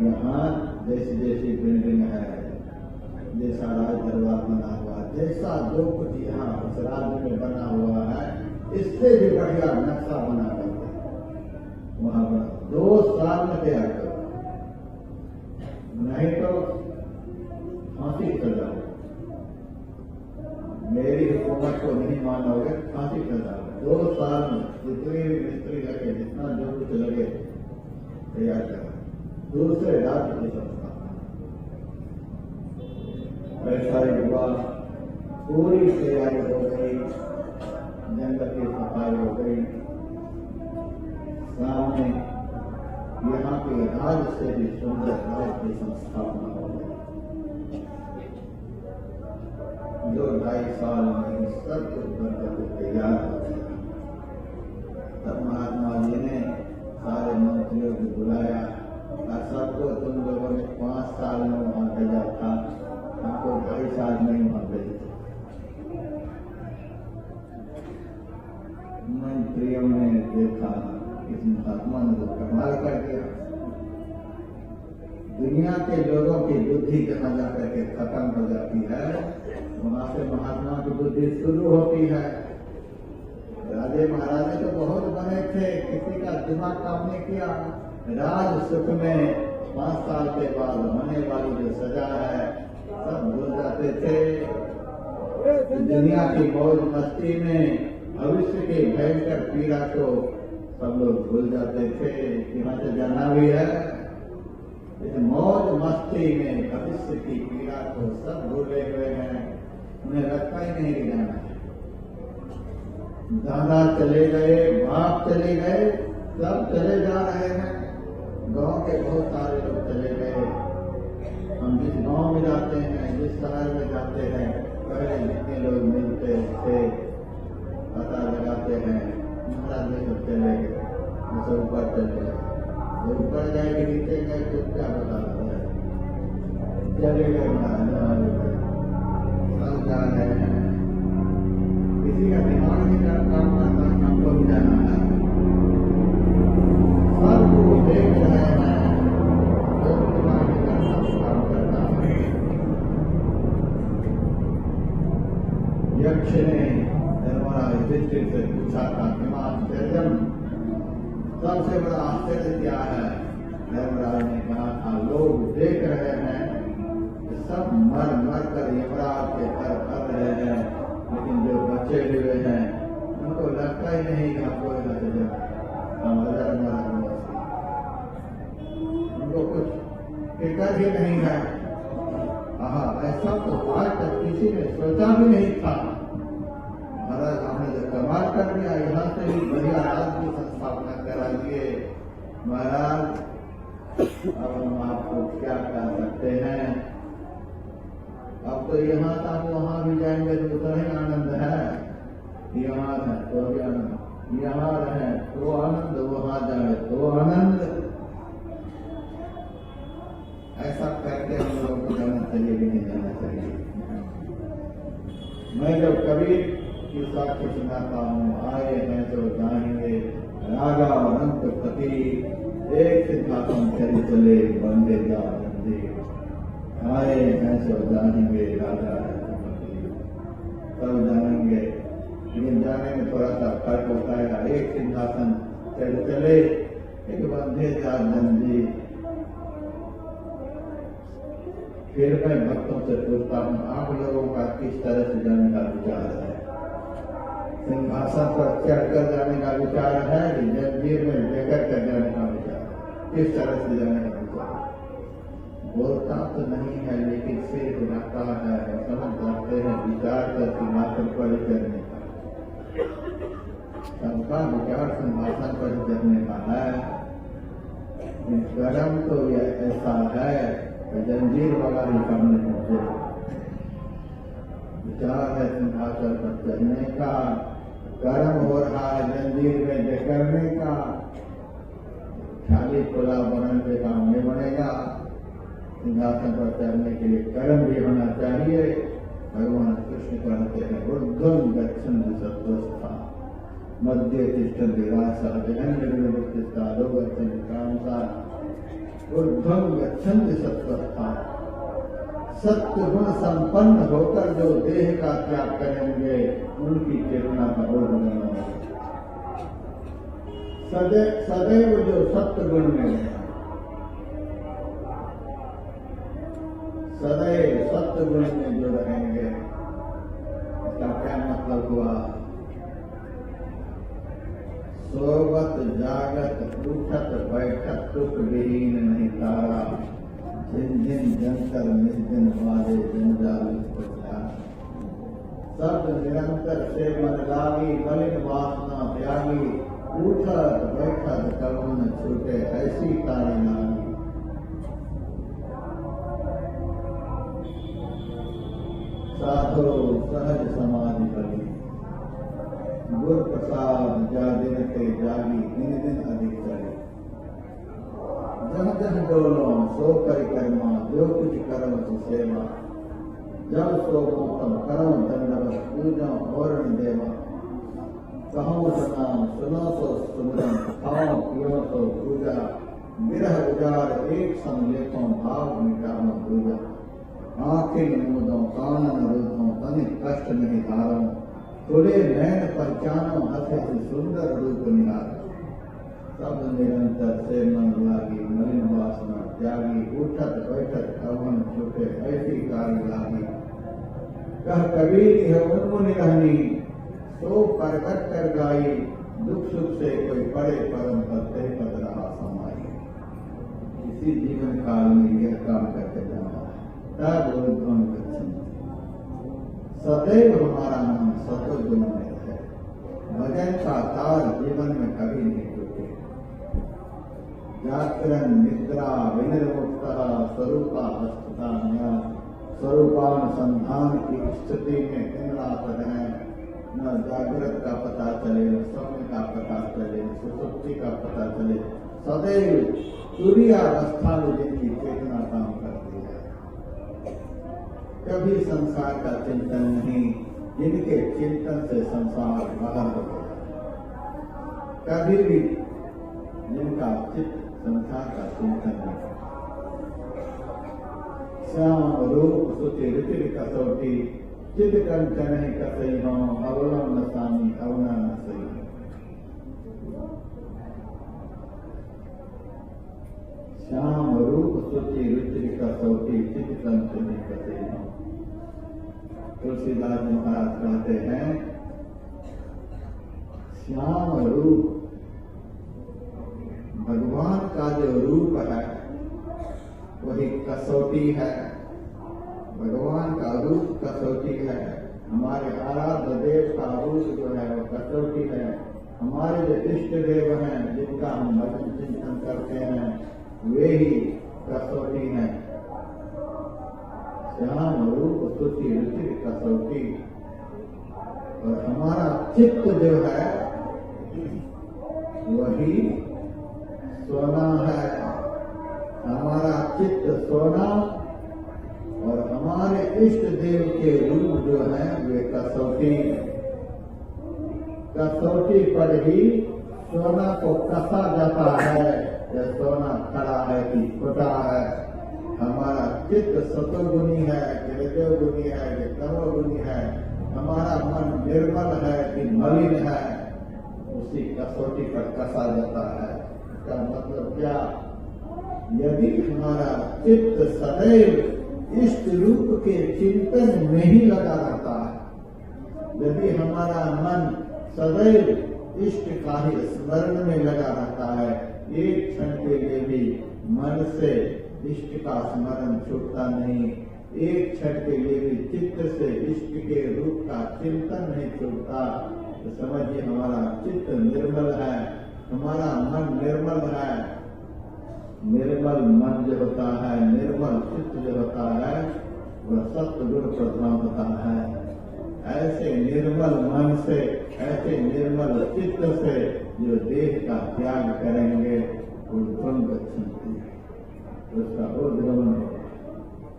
यहाँ जैसी जैसी बिल्डिंग है, जैसा राज दरबार बना हुआ, जैसा जो कुछ यहाँ उस राज्य में बना हुआ है, इससे भी बढ़िया नक्शा बना करके वहां पर 2 साल में तैयार करो, नहीं तो फांसी की सजा हो। मेरी हुकूमत को नहीं मानोगे, फांसी की सजा हो। 2 साल में जितनी भी मिस्त्री लगे, जितना जो कुछ लगे तैयार करा, दूसरे राज्य की संस्था। ऐसा ही हुआ, पूरी तैयारी हो गई, जंगल की सफाई हो गई। सामने यहाँ के राज्य से भी सुंदर राज्य की संस्थापना हो गई। 2-2.5 साल में सब कुछ बनकर तैयार हो गया। तब महात्मा जी ने सारे मंत्रियों को बुलाया और सबको तुम लोगों ने 5 साल में वहां भेजा था, हमको 2.5 साल में ही वहां भेजे। मंत्रियों ने देखा इस महात्मा ने तो कमाल कर दिया। दुनिया के लोगों की बुद्धि जहाँ जाकर के खत्म हो जाती है, वहां से महात्मा की बुद्धि शुरू होती है। राजे महाराजे तो बहुत बने थे, किसी का दिमाग काम नहीं किया। राज सुख में 5 साल के बाद होने वाली जो सजा है सब भूल जाते थे। दुनिया की मौज मस्ती में भविष्य की भयंकर पीड़ा को सब लोग भूल जाते थे। यहाँ से जाना भी है, इस मौज मस्ती में भविष्य की पीड़ा को सब भूले हुए हैं, उन्हें लगता ही नहीं कि जाना है। दादा चले गए, बाप चले गए, सब चले जा रहे हैं। गांव के बहुत सारे लोग चले गए। हम जिस गांव में जाते हैं, जिस शहर में जाते हैं, पहले जितने लोग मिलते थे पता लगाते हैं, महाराज ये सब चले गए, उसे ऊपर चले गए, ऊपर गए कि नीचे गए तो क्या बताते हैं, चले गए महाराज सब जा रहे हैं। किसी का दिमाग नहीं काम करता, हमको भी जाना है। सबको देख रहे हैं, तो दिमाग नहीं काम करता है। यक्ष ने धर्मराज युधिष्ठिर से पूछा था कि आश्चर्यम, सबसे बड़ा आश्चर्य क्या है? धर्मराज ने कहा था लोग देख रहे हैं, सब मर मर कर यमराज के घर कर रहे हैं, लेकिन जो बचे हुए हैं उनको लगता ही नहीं कि हमको उनको कुछ फिक्र ही नहीं है। ऐसा तो आज तक किसी ने सोचा भी नहीं था। महाराज आपने जो कमाल कर दिया, यहाँ से ही बढ़िया राज्य की संस्थापना करा दिए। महाराज अब हम आपको क्या कर सकते हैं? अब तो यहाँ था वहां भी जाएंगे तो उतना ही आनंद है। यहाँ है तो भी आनंद, यहाँ रहे तो आनंद, वहां जाए तो आनंद। ऐसा करके हम लोगों को जाना चाहिए भी नहीं जाना चाहिए। मैं जब कबीर की साक्षी सुनाता हूँ, आए हैं तो जाएंगे राजा अनंत पति, एक सिद्धांत चले चले बंदे जा बंदे, आए हैं तो जानेंगे राजा सब जानेंगे। लेकिन जाने में थोड़ा सा फर्क होता है। एक सिंहासन चले चले, एक बंधे जा बंदे। फिर मैं भक्तों से पूछता हूँ, आप लोगों का किस तरह से जाने का विचार है? सिंहासन पर चढ़कर जाने का विचार है कि जंजीर में लेकर कर जाने का विचार? किस तरह से जाने का विचार? बोलता तो नहीं है, लेकिन सिर हिलाता है, समझ जाते हैं विचार का सिंहासन पर चढ़ने का। सबका विचार सिंहासन पर चढ़ने का है। कर्म तो यह ऐसा है जंजीर वाला ही सामने पहुंचे। विचार है सिंहासन पर चढ़ने का, कर्म हो रहा है जंजीर में जकड़ने का। खाली खुला बनन पे काम नहीं बनेगा। सिंहासन पर चढ़ने के लिए कर्म भी होना चाहिए। भगवान कृष्ण कहते हैं ऊर्ध्वं गच्छन्ति सत्त्वस्था मध्य तिष्ठन्ति राजसा जगन्निर्विष्टिता अधो गच्छन्ति कामसा। ऊर्ध्वं गच्छन्ति सत्त्वस्था, सत्य गुण संपन्न होकर जो देह का त्याग करेंगे उनकी चेतना का बोध नहीं होगा। सदैव जो सत्य गुण में है, सदैव सत्य गुण में जो रहेंगे, इसका क्या मतलब हुआ? सोवत जागत उठत बैठत सुख विहीन नहीं तारा, जिन जिन जंतर निर्जन वाले जंजाल। सब निरंतर से मन लागी, मलिन वासना त्यागी, उठत बैठत कबू न छूटे, ऐसी तारी लागी। साधो सहज समाधि बनी, गुर प्रसाद जा दिन ते जागी दिन दिन अधिक चले। जह जह डोलो सो कर कर्मा जो कुछ करो सो सेवा। जब सो मोतम करो दंडवत पूजा और देवा। कहो नाम सुनो सो सुमरन खाओ पियो सो पूजा। विरह उजार एक सम लेखों भाव मिटाओ पूजा। आंखें मूदो कानन रुद्धों तनिक कष्ट नहीं धारो। खुले नैन पहचानो हथे से सुंदर रूप निहारो। सब निरंतर से मन लागी मलिन वासना त्यागी। उठत बैठत कवन छूटे ऐसी कार्य लागी। कह कबीर यह उन्मुनि रहनी सो प्रकट कर गाई। दुख सुख से कोई पड़े परम पद ते पद रहा समाई। इसी जीवन काल में यह काम करके जाना तब ऊर्ध्वं गच्छन्ति। सदैव हमारा मन सतोगुण में है। भजन का तार जीवन में कभी नहीं टूटे। जागरण निद्रा विनिर्मुक्तः स्वरूपा अवस्था न्यास। स्वरूपानुसंधान की स्थिति में दिन रात है। न जागृत का पता चले न स्वप्न का पता चले न सुसुप्ति का पता चले। सदैव तुरीयावस्था में जिनकी चेतना काम करती है। कभी संसार का चिंतन नहीं। जिनके चिंतन से संसार बाहर हो गया। कभी भी जिनका चित्त संसार का चिंतन नहीं। श्याम रूप सुचि रुचि कसौटी। चित कंचन कसई हो अवलम न सामी अवना न सही। श्याम रूप सुचि रुचि कसौटी चित कंचन कसई हो। तुलसीदास महाराज कहते हैं श्याम रूप भगवान का जो रूप है वही कसौटी है। भगवान का रूप कसौटी है। हमारे आराध्य देव का रूप जो है वो कसौटी है। हमारे जो इष्ट देव हैं जिनका हम भजन चिंतन करते हैं वे ही कसौटी है। श्याम रूप सुचि रुचि कसौटी। और हमारा चित्त जो है वही सोना है। हमारा चित्त सोना और हमारे इष्ट देव के रूप जो है वे कसौटी। कसौटी पर ही सोना को कसा जाता है। यह सोना खड़ा है कि छोटा है। हमारा चित्त सतोगुणी है कि रजोगुणी है कि तमोगुणी है। हमारा मन निर्मल है कि मलिन है। उसी कसौटी पर कसा जाता है। इसका मतलब क्या? यदि हमारा चित्त सदैव इष्ट रूप के चिंतन में ही लगा रहता है। यदि हमारा मन सदैव इष्ट का ही स्मरण में लगा रहता है। एक क्षण के लिए भी मन से इष्ट का स्मरण छूटता नहीं। एक क्षण के लिए भी चित्त से इष्ट के रूप का चिंतन नहीं छूटता। तो समझिए हमारा चित्त निर्मल है। हमारा मन निर्मल है। निर्मल मन जो होता है, निर्मल चित्त जो होता है वह सत्य गुण प्रधान होता है। ऐसे निर्मल मन से, ऐसे निर्मल चित्त से जो देह का त्याग करेंगे ऊर्ध्वं गच्छन्ति। उसका ऊर्ध्वगमन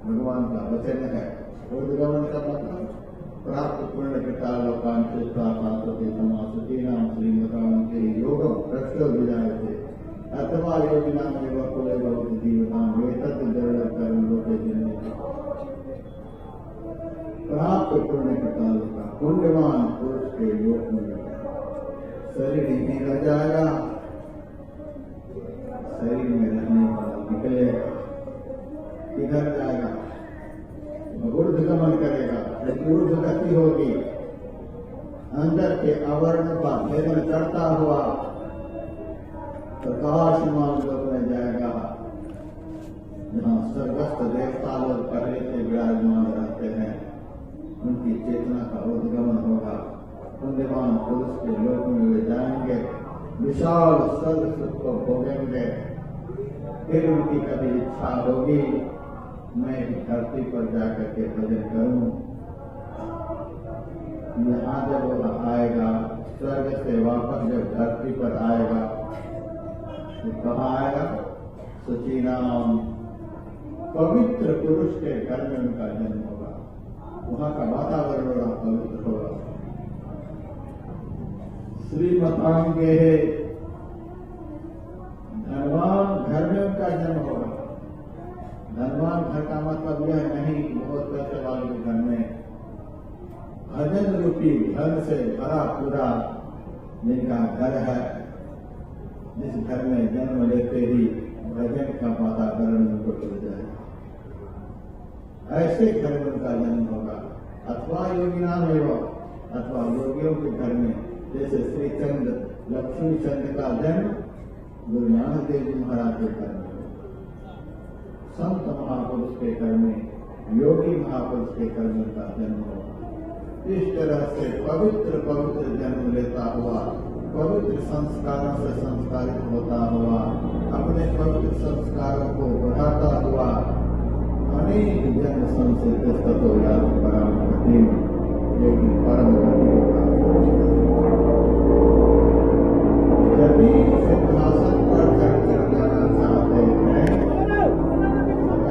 भगवान का वचन है। ऊर्ध्वगमन का मतलब प्राप्त पुण्य कृता लोकान चित्तापासते समासुती नाम श्रीमतान के योग प्रश्न विजायते अथवा योगिना में वकुले बहुत जीवतान वे तत्व जड़ कर्म लोके जिन्हें प्राप्त पुण्य कृता लोका पुण्यवान पुरुष के योग में शरीर नहीं रह जाएगा। शरीर में रहने वाला निकलेगा, किधर जाएगा? ऊर्ध्वगमन करेगा। ऊर्ध्व गति होगी। अंदर के आवरण का भेदन करता हुआ प्रकाशमान लोक में जाएगा, जहाँ सर्वस्व देवता लोग पहले से विराजमान रहते हैं। उनकी चेतना का ऊर्ध्वगमन होगा। पुण्यवान पुरुष के लोक में वे जाएंगे, विशाल सर्व सुख को भोगेंगे। फिर उनकी कभी इच्छा होगी मैं धरती पर जाकर के भजन करूं। यहाँ जब वह आएगा स्वर्ग से वापस जब धरती पर आएगा तो कहाँ आएगा? सुचीनाम पवित्र पुरुष के घर में उनका जन्म होगा, वहां का वातावरण बड़ा पवित्र होगा। श्रीमतांगे धनवान घर में उनका जन्म होगा। धनवान घर का मतलब यह नहीं कि बहुत पैसे वाले के घर में, भजन रूपी धन से भरा पूरा जिनका घर है, जिस घर में जन्म लेते ही भजन का वातावरण उनको मिल जाएगा, ऐसे घर में उनका जन्म होगा। अथवा योगी नाम एवं, अथवा योगियों के घर में, जैसे श्री चंद्र लक्ष्मी चंद्र का जन्म गुरु नानक देव जी महाराज के घर में, संत महापुरुष के घर में, योगी महापुरुष के घर में उनका जन्म होगा। इस तरह से पवित्र पवित्र जन्म लेता हुआ, पवित्र संस्कारों से संस्कारित होता हुआ, अपने पवित्र संस्कारों को बढ़ाता हुआ अनेक जन्म संसिद्ध तत्व याद परम गति, लेकिन परम गति यदि सिंहासन पर चढ़कर जाना चाहते हैं,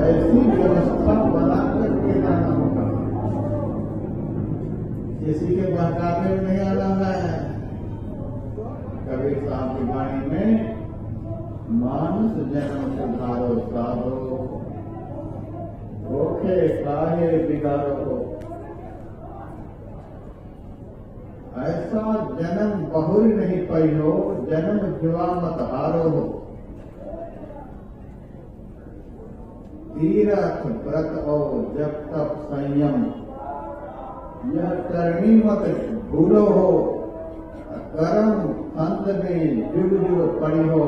ऐसी व्यवस्था बनाकर के जाना होगा। किसी के बहकावे में नहीं आना है। कबीर साहब की वाणी में मानुष जन्म सुधारो साधो, रोके काहे बिगाड़ो, ऐसा जन्म बहुरी नहीं पहिलो, जन्म जुआ मत हारो हो। तीरथ व्रत हो जब तक संयम, यह करनी मत भूलो हो। कर्म अंत में जुग जुग पड़ी हो,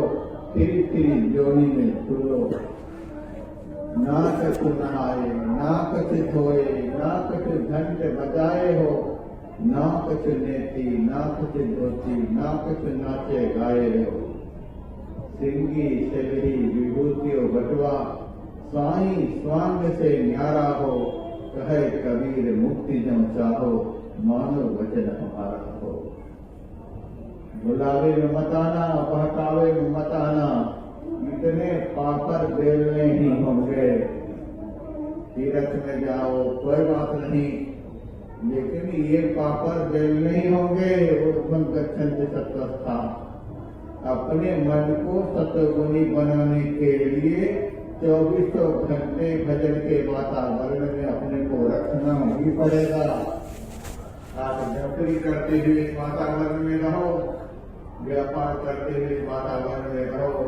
फिर योनि में झूलो। ना कछु नहाए ना कछु धोए, ना कछु घंट बजाए हो, ना कछु नेति ना कछु धोती, ना कछु नाचे गाए हो। सिंगी शबरी विभूतियों बटवा, स्वाई स्वांग से न्यारा हो। कहे कबीर मुक्ति जम चाहो, मानो वचन हमारा हो। बुलावे में मत आना, बहकावे में मत आना, इतने पापर बेलने ही होंगे। तीर्थ में जाओ कोई बात नहीं, लेकिन ये पापर बेलने ही होंगे। उत्तम गच्छन से सत्वस्था, अपने मन को सतगुणी बनाने के लिए 24 घंटे भजन के वातावरण में अपने को रखना ही पड़ेगा। आप नौकरी करते हुए इस वातावरण में रहो, व्यापार करते हुए इस वातावरण में रहो,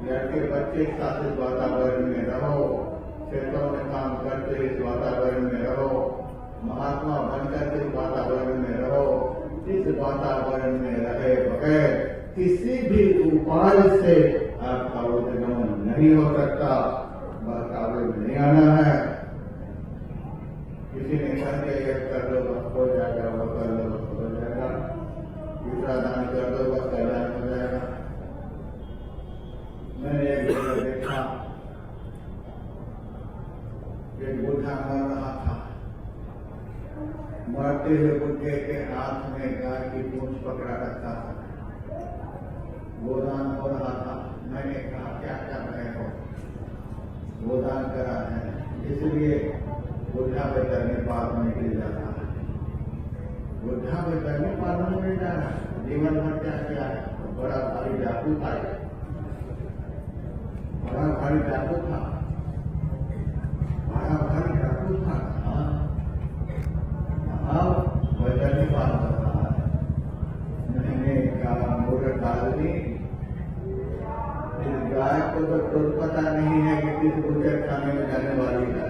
लड़के बच्चे के साथ इस वातावरण में रहो, खेतों में काम करते हुए इस वातावरण में रहो, महात्मा बनकर इस वातावरण में रहो। इस वातावरण में रहे बगैर किसी भी उपाय से आपका उद्गम नहीं हो सकता। बहकावे में नहीं आना है। किसी ने कह दिया कर लो बस हो जाएगा, वो कर लो बस हो जाएगा, दूसरा दान कर दो बस कल्याण हो जाएगा। मैंने एक जगह देखा, एक बूढ़ा मर रहा था। मरते हुए बुढ़े के हाथ में गाय की पूंछ पकड़ा रखा था, गोदान हो रहा था। मैंने कहा क्या कर रहे हो? गोदान करा है, इसलिए बुढ़ा बेचैनी पार में गिर जाता है। बुढ़ा बेचैनी पार में गिर जा रहा है। जीवन भर क्या किया है? बड़ा भारी डाकू था, बड़ा भारी डाकू था, बड़ा भारी डाकू था। बेचैनी पार कर रहा है। मैंने कहा मूर्ख आदमी, इस गाय को तो पता नहीं है कि किस बूढ़े खाने में जाने वाली है।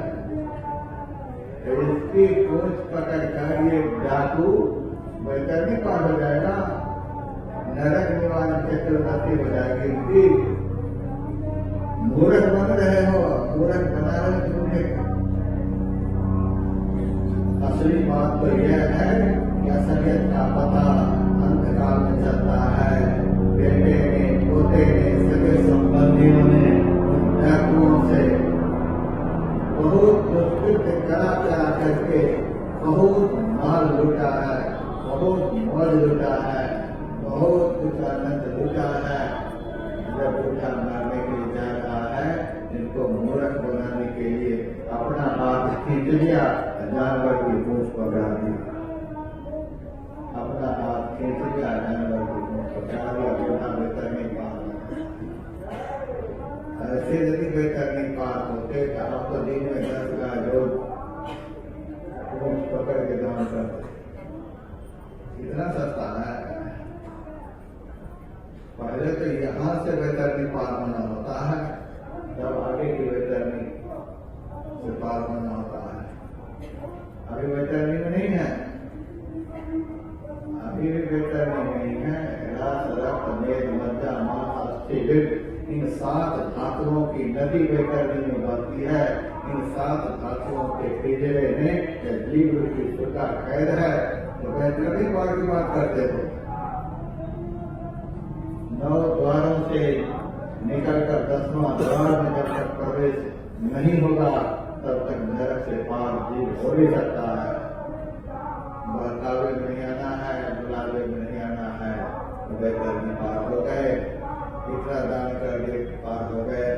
तो इसकी पूंछ पकड़ कर ये डाकू बेचैनी पार हो जाएगा, नरक निवारण चतुर्दशी हो जाएगी। इसकी मूर्ख बन रहे हो, मूर्ख बना रहे तुमने। असली बात तो यह है कि असलियत का पता अंतकाल में चलता है। बेटे ने, पोते ने, सगे संबंधियों ने डाकुओं से बहुत दुष्कृत्य करा करा करके बहुत माल लूटा है, बहुत मौज लूटा है। दूसरा संत दूसरा है, जब दूसरा मारने के लिए जा रहा है, इनको मूर्ख बनाने के लिए अपना हाथ खींच लिया, जानवर की पूंछ पकड़ा दी। अपना हाथ खींच लिया, जानवर की पूंछ पकड़ा दिया, बूढ़ा बेहतर नहीं पार। ऐसे यदि बेहतर नहीं पार होते तो आप तो दिन में 10 का लोग पूंछ पकड़ के दान करते। इतना सस्ता है। पहले तो यहाँ से बेहतर नहीं पार होना होता है, तब आगे की बेहतर नहीं से पार होना होता है। अभी बेहतरनी में नहीं है, अभी भी बेहतरनी नहीं है। रस रक्त मेद मज्जा मांस अस्थि लिप्त इन 7 धातुओं की नदी बेहतरनी में बहती है। इन 7 धातुओं के पिंजरे में जीव की सुधा कैद है। तो बेहतरनी बार की बात करते हो। 9 द्वारों से निकलकर 10वां द्वार में जब तक प्रवेश नहीं होगा, तब तक नरक से पार जीव हो भी सकता है। बहकावे में नहीं आना है, बुलावे में नहीं आना है। बेहतर नहीं पार हो गए, इतना दान कर दिए पार हो गए।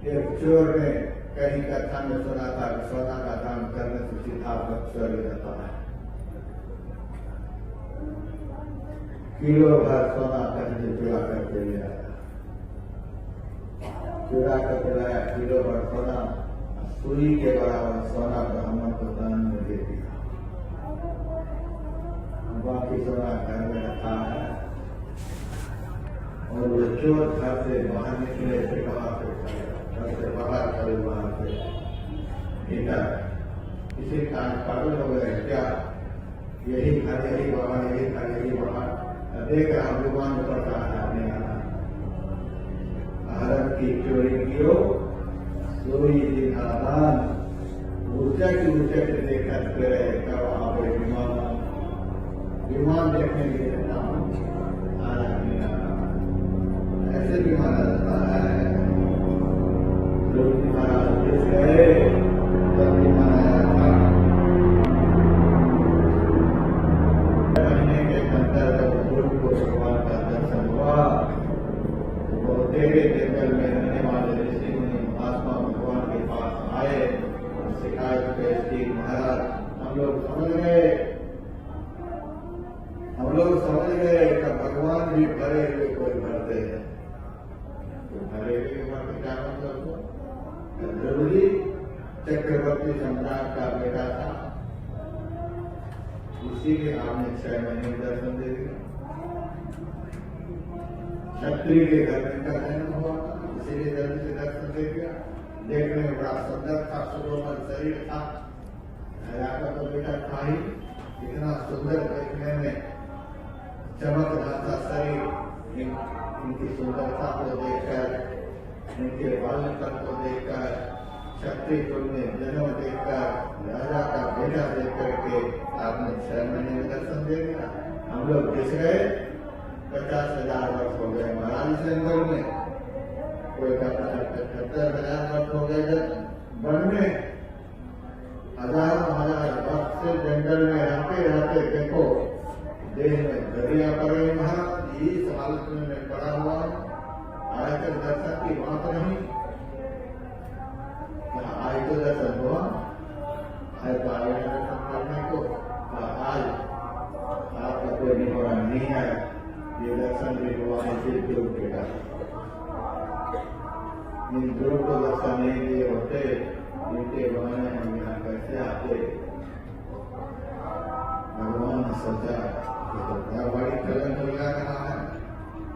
एक चोर ने कहीं कथा में सुना था कि सोना का दान करने से सीधा स्वर्ग जाता है। किलो भर सोना कहीं से चुरा करके ले आया, चुरा कर लाया किलो भर सोना, सुई के बराबर सोना ब्राह्मण को दान में दे दिया। बाकी सोना घर में रखा है। और वो चोर घर से बाहर निकले से कहा घर से बाहर करे, वहां से इधर किसी कान पागल हो गए क्या? यही घर यही बाहर, यही घर यही बाहर। देख रहा भगवान पड़ता है अपने भारत की चोरी कियो सोई दिखादान। ऊंचा की ऊंचे से देखा फिर कब आप विमान देखने के लिए ऐसे भी माना जाता है। लोग महाराज देश गए तब भी मनाया था। महीने के अंदर जब गुरु को भगवान का दर्शन हुआ, वो तेरे जंगल में रहने वाले ऋषि मुनि महात्मा भगवान के पास आए और शिकायत पेश की, महाराज हम लोग समझ गए कि भगवान भी भरे हुए कोई भरते हैं। तो भरे हुए भरते क्या मतलब हुआ? जरूरी चक्रवर्ती सम्राट का बेटा था, इसीलिए आपने 6 महीने में दर्शन दे दिया। क्षत्रिय के घर में का जन्म हुआ, इसीलिए जल्दी से दर्शन दे दिया। देखने में बड़ा सुंदर था, सुकोमल शरीर था, राजा का बेटा था ही। इतना सुंदर देखने में चमक रहा था शरीर। इनकी सुंदरता को देखकर, इनके बालपन को देखकर, क्षत्रिय कुल में जन्म देखकर, राजा का बेटा देख करके आपने 6 महीने में दर्शन दे दिया। हम लोग घिस गए, 50,000 वर्ष हो गए महाराज जंगल में। कोई कहता है 75,000 वर्ष हो गए वन में। हजार वर्ष से जंगल में रहते रहते देखो देह में दरिया पड़े महाराज। इस हालत में मैं पड़ा हुआ हूँ, आज तक दर्शन की बात नहीं। आज तो दर्शन हुआ, आज तो आगे दर्शन करने को। आज आपका कोई निवारा नहीं है, ये दर्शन भी हुआ है सिर्फ ध्रुव के का। इन ध्रुव को दर्शन नहीं दिए होते, इनके बहाने हम यहाँ कैसे आते? भगवान ने सोचा तो बड़ा बड़ी कलंक लगा रहा है।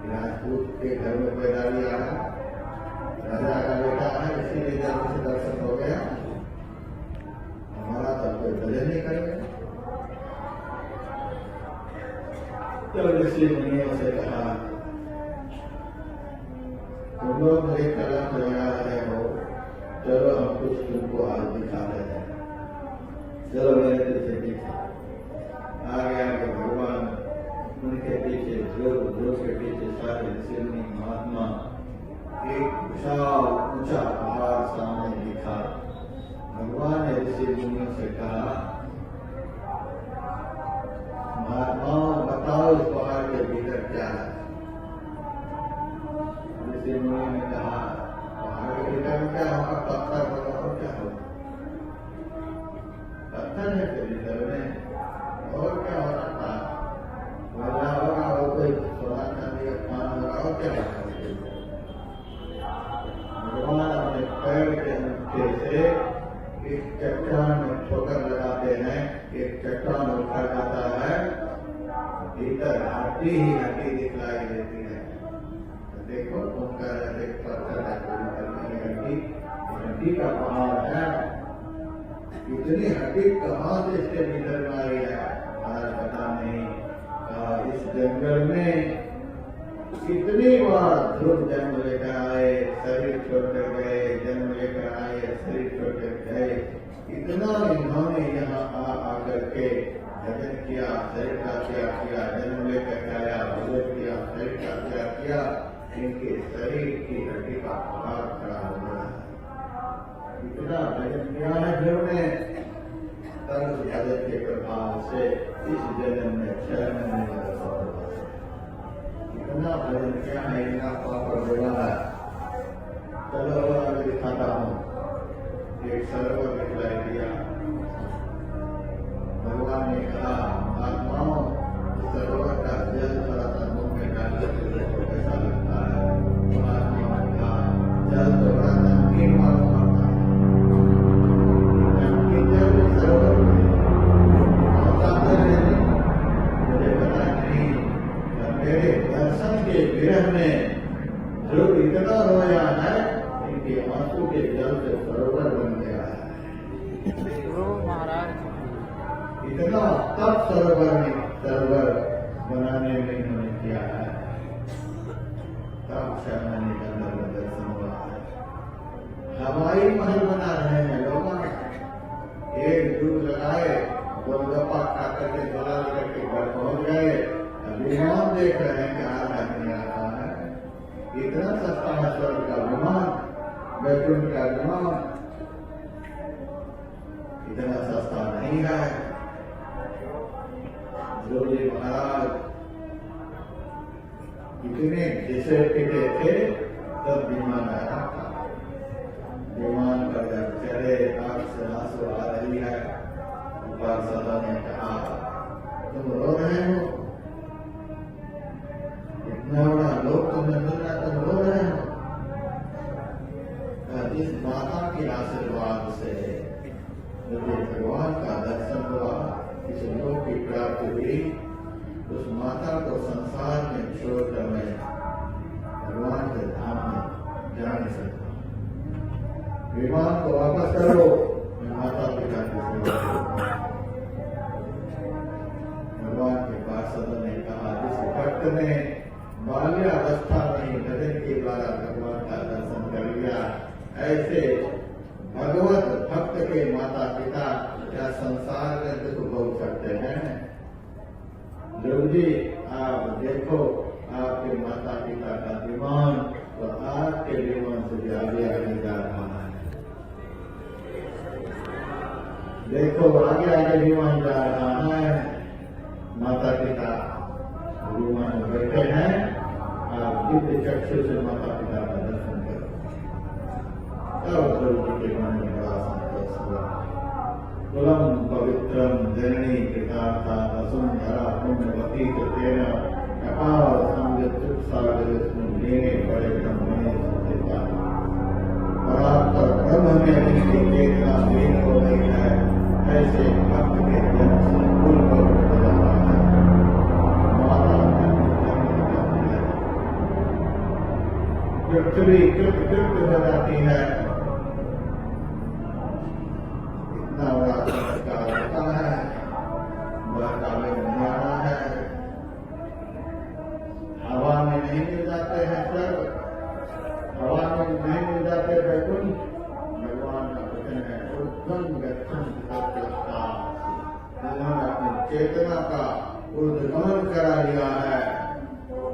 राजपूत के घर में पैदा लिया है, राजा का बेटा है, इसीलिए जब से दर्शन हो गया। हमारा तो कोई भजन नहीं करेगा। तो ऋषि मुनियों से कहा, तुम लोग मुझे कलंक लगा रहे हो, चलो हम कुछ तुमको आज दिखा देते हैं। चलो मेरे पीछे पीछे आगे आगे भगवान, उनके पीछे ध्रुव के पीछे सारे ऋषि मुनि महात्मा। एक विशाल ऊंचा पहाड़ सामने दिखा। भगवान ने ऋषि मुनियों से कहा, महात्मा बताओ इस पहाड़ चट्टान उठा जाता है, भीतर हड्डी ही हड्डी दिखलाई देती है। तो देखो तुम कह रहे थे पत्थर है, भीतर नहीं हड्डी, हड्डी का पहाड़ है। इतनी हड्डी कहाँ से इसके भीतर में आई है आज पता नहीं। इस जंगल में कितनी बार ध्रुव जन्म लेकर आए, शरीर छोड़कर गए, जन्म लेकर आए, शरीर छोड़कर गए। इतना इन्होंने यहाँ आकर के भजन किया, शरीर का त्याग किया, जन्म लेकर आया, भजन किया, शरीर का त्याग किया। इनके शरीर की हड्डी का पहाड़ खड़ा हो गया। इतना भजन किया है ध्रुव ने, तब उस भजन के प्रभाव से इस जन्म में 6 महीने का इतना भजन क्या है, इतना पाप बोला है। चलो आगे दिखाता हूँ। एक सरोवर दिखलाई दिया। भगवान ने कहा आत्माओं, सरोवर का जल थोड़ा सा मुंह में डाल के कैसा लगता है। आत्मा ने कहा जल तो बड़ा नमकीन मालूम पड़ता है। नमकीन जल सरोवर में मुझे पता नहीं। मेरे दर्शन के विरह में ध्रुव इतना रोया है, इनके आंसू के जल से सरोवर बन गया है। इतना तप सरोवर बनाने में इन्होंने किया है। तब 6 महीने के अंदर दर्शन हुआ है। हवाई महल बना रहे हैं लोग। एक दूध लगाए, गोलगप्पा खा करके दौड़ा करके घर पहुंच गए। विमान देख रहे हैं कि आज नहीं आता है। इतना सस्ता है स्वर्ग का विमान, वैकुंठ का विमान इतना सस्ता नहीं है। ध्रुव जी महाराज इतने घिसे पिटे थे, तब विमान आया था। विमान पर जब चले, आंख से आंसू आ रही है। पार्षदों ने कहा तुम रो रहे हो, इतना बड़ा लोग तुम्हें मिल रहा, तुम रो रहे हो। इस माता के आशीर्वाद से मुझे भगवान का दर्शन हुआ, इस लोक की प्राप्ति हुई। उस माता को संसार में छोड़कर मैं भगवान के धाम में जा नहीं सकता। विमान को वापस करो, मैं माता पिता की सेवा करूंगा। भगवान के पार्षदों ने कहा जिस भक्त ने बाल्यावस्था में भजन के द्वारा भगवान का दर्शन कर लिया, ऐसे भगवत भक्त के माता पिता या संसार में दुख भोग सकते हैं। ध्रुव जी आप देखो, आपके माता पिता का विमान तो आपके विमान से आगे आगे जा रहा है। देखो आगे आगे विमान जा रहा है। माता पिता विमान में बैठे हैं। आप दिव्य चक्षु से माता पिता का दर्शन करो। तब ध्रुव जी के मन में बड़ा संतोष हुआ। कुलम पवित्रम जननी कृतार्था वसुंधरा पुण्यवती तेना कपाल संगत सागर लेने बड़े ब्रह्मणे संस्थिता। परात्पर ब्रह्म में जिनकी चेतना लीन हो गई है, ऐसे भक्त के जन्म से कुल पवित्र हो जाता है। पृथ्वी कृत हो जाती है। इतना बड़ा चमत्कार होता है। बहता में नहीं आना है। हवा में नहीं मिल जाते हैं स्वर्ग, हवा में नहीं मिल जाते वैकुंठ। भगवान का वचन है ऊर्ध्वं गच्छन्ति तत्त्वता। उन्होंने अपनी चेतना का ऊर्ध्वगमन करा लिया है।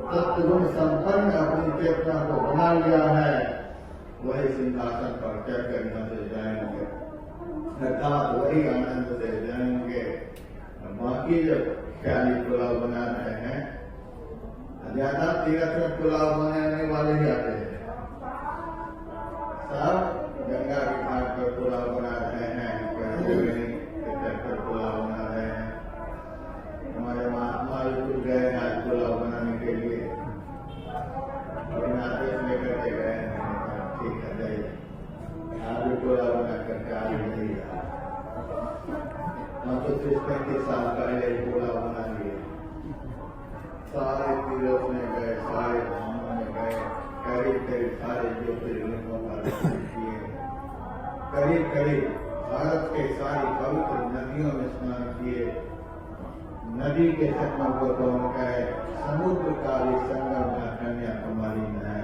सत्गुण संपन्न अपनी चेतना को बना लिया है। वही सिंहासन पर चढ़कर यहाँ से जाएंगे, अर्थात वही आनंद से जाएंगे। बाकी जब ख्याली पुलाव बना रहे हैं, ज्यादा तीर्थ में पुलाव बनाने वाले ही आते हैं। सब गंगा के घाट पर पुलाव बना रहे हैं, पर पुलाव बना रहे हैं। हमारे महात्मा बिल्कुल गए आज पुलाव बनाने के लिए, और आदेश लेकर के गए हैं। ठीक है जाइए, आप भी पुलाव बना करके आ जाइए। हम तो 30-35 साल पहले पूरा बना लिए। सारे तीर्थ में गए, सारे धामों में गए, करीब सारे ज्योतिर्लिंगों का दर्शन किए, करीब भारत के सारी पवित्र नदियों में स्नान किए। नदी के चकमों को तो कहे समुद्र का भी संगम कन्याकुमारी में है,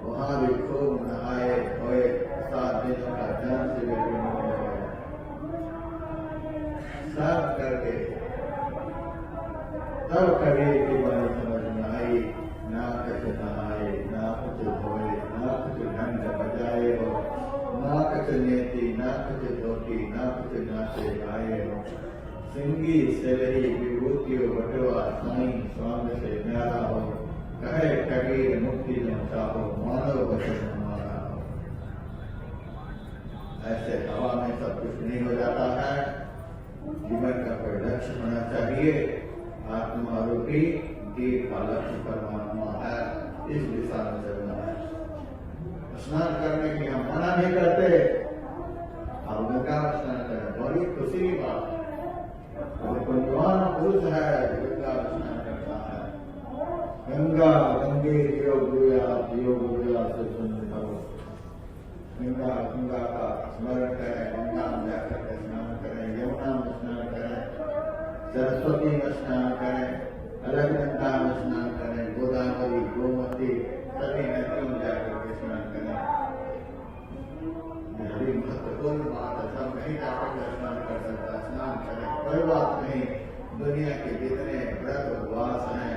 वहां भी खूब नहाए धोए, 7 दिनों का जल से भी मिलने गए, सब करके तब कभी की बात समझ में आई, ना कुछ नहाए, ना कुछ धोए, ना कुछ ढंग बजाए हो, ना कुछ नेती, ना कुछ धोती, ना कुछ नाचे गाए हो। सिंगी सेवरी विभूति बटवा साई स्वामी से न्यारा हो, कहे कबीर मुक्ति न चाहो, मानव वचन हमारा हो। ऐसे हवा में सब कुछ नहीं हो जाता है, जीवन का कोई लक्ष्य होना चाहिए। आत्मा रूपी दीप का लक्ष्य परमात्मा है, इस दिशा में चलना है। स्नान करने की हम मना नहीं करते, अब गंगा में स्नान करें, बड़ी खुशी की बात है। कोई जवान पुरुष है गंगा स्नान करता है, गंगा गंगे योग से सुंदर हो, गंगा का स्मरण करें, गंगा में जाकर के स्नान करें, यमुना में स्नान करें, सरस्वती में स्नान करें, अलकनंदा में स्नान करें, गोदावरी गोमती सभी नदियों में जाकर के स्नान करें। बड़ी महत्वपूर्ण बात है, सब नहीं जाकर के स्नान कर सकता, स्नान करें, कोई बात नहीं। दुनिया के जितने व्रत उपवास हैं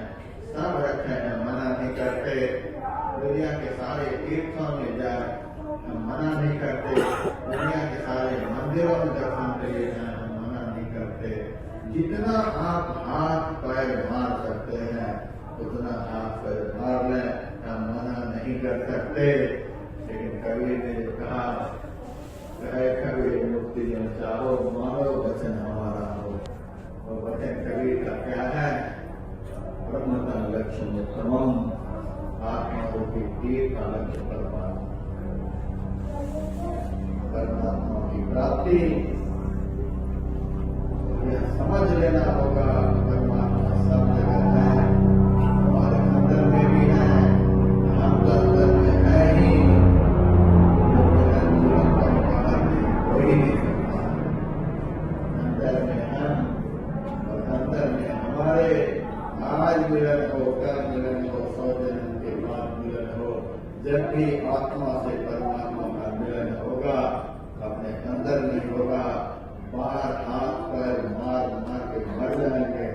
सब रखे हैं, मना नहीं करते। दुनिया के सारे तीर्थों में जाए, हम मना नहीं करते। दुनिया के सारे मंदिरों में दर्शन के लिए जाए, हम मना नहीं करते। जितना आप हाथ पैर मार सकते हैं उतना हाथ पैर मार लें, हम मना नहीं कर सकते। लेकिन कबीर ने जो कहा, कबीर मुक्ति न चाहो, मानो वचन हमारा हो। और वचन कबीर का क्या है? ब्रह्मता लक्ष्य में तमाम आत्मा रूपी तीर का लक्ष्य परमात्मा की प्राप्ति। यह समझ लेना होगा, परमात्मा सब जगह है, हमारे अंदर में भी है, हम तो अंदर में है ही, जीवन का बाहर में कोई नहीं सकता। अंदर में हम और अंदर में हमारे, आज मिलन हो, कल मिलन हो, 100 जन्म के बाद मिलन हो, जब भी आत्मा से परमात्मा का मिलन होगा अपने अंदर में होगा। बाहर हाथ पैर मार के मर जाएंगे,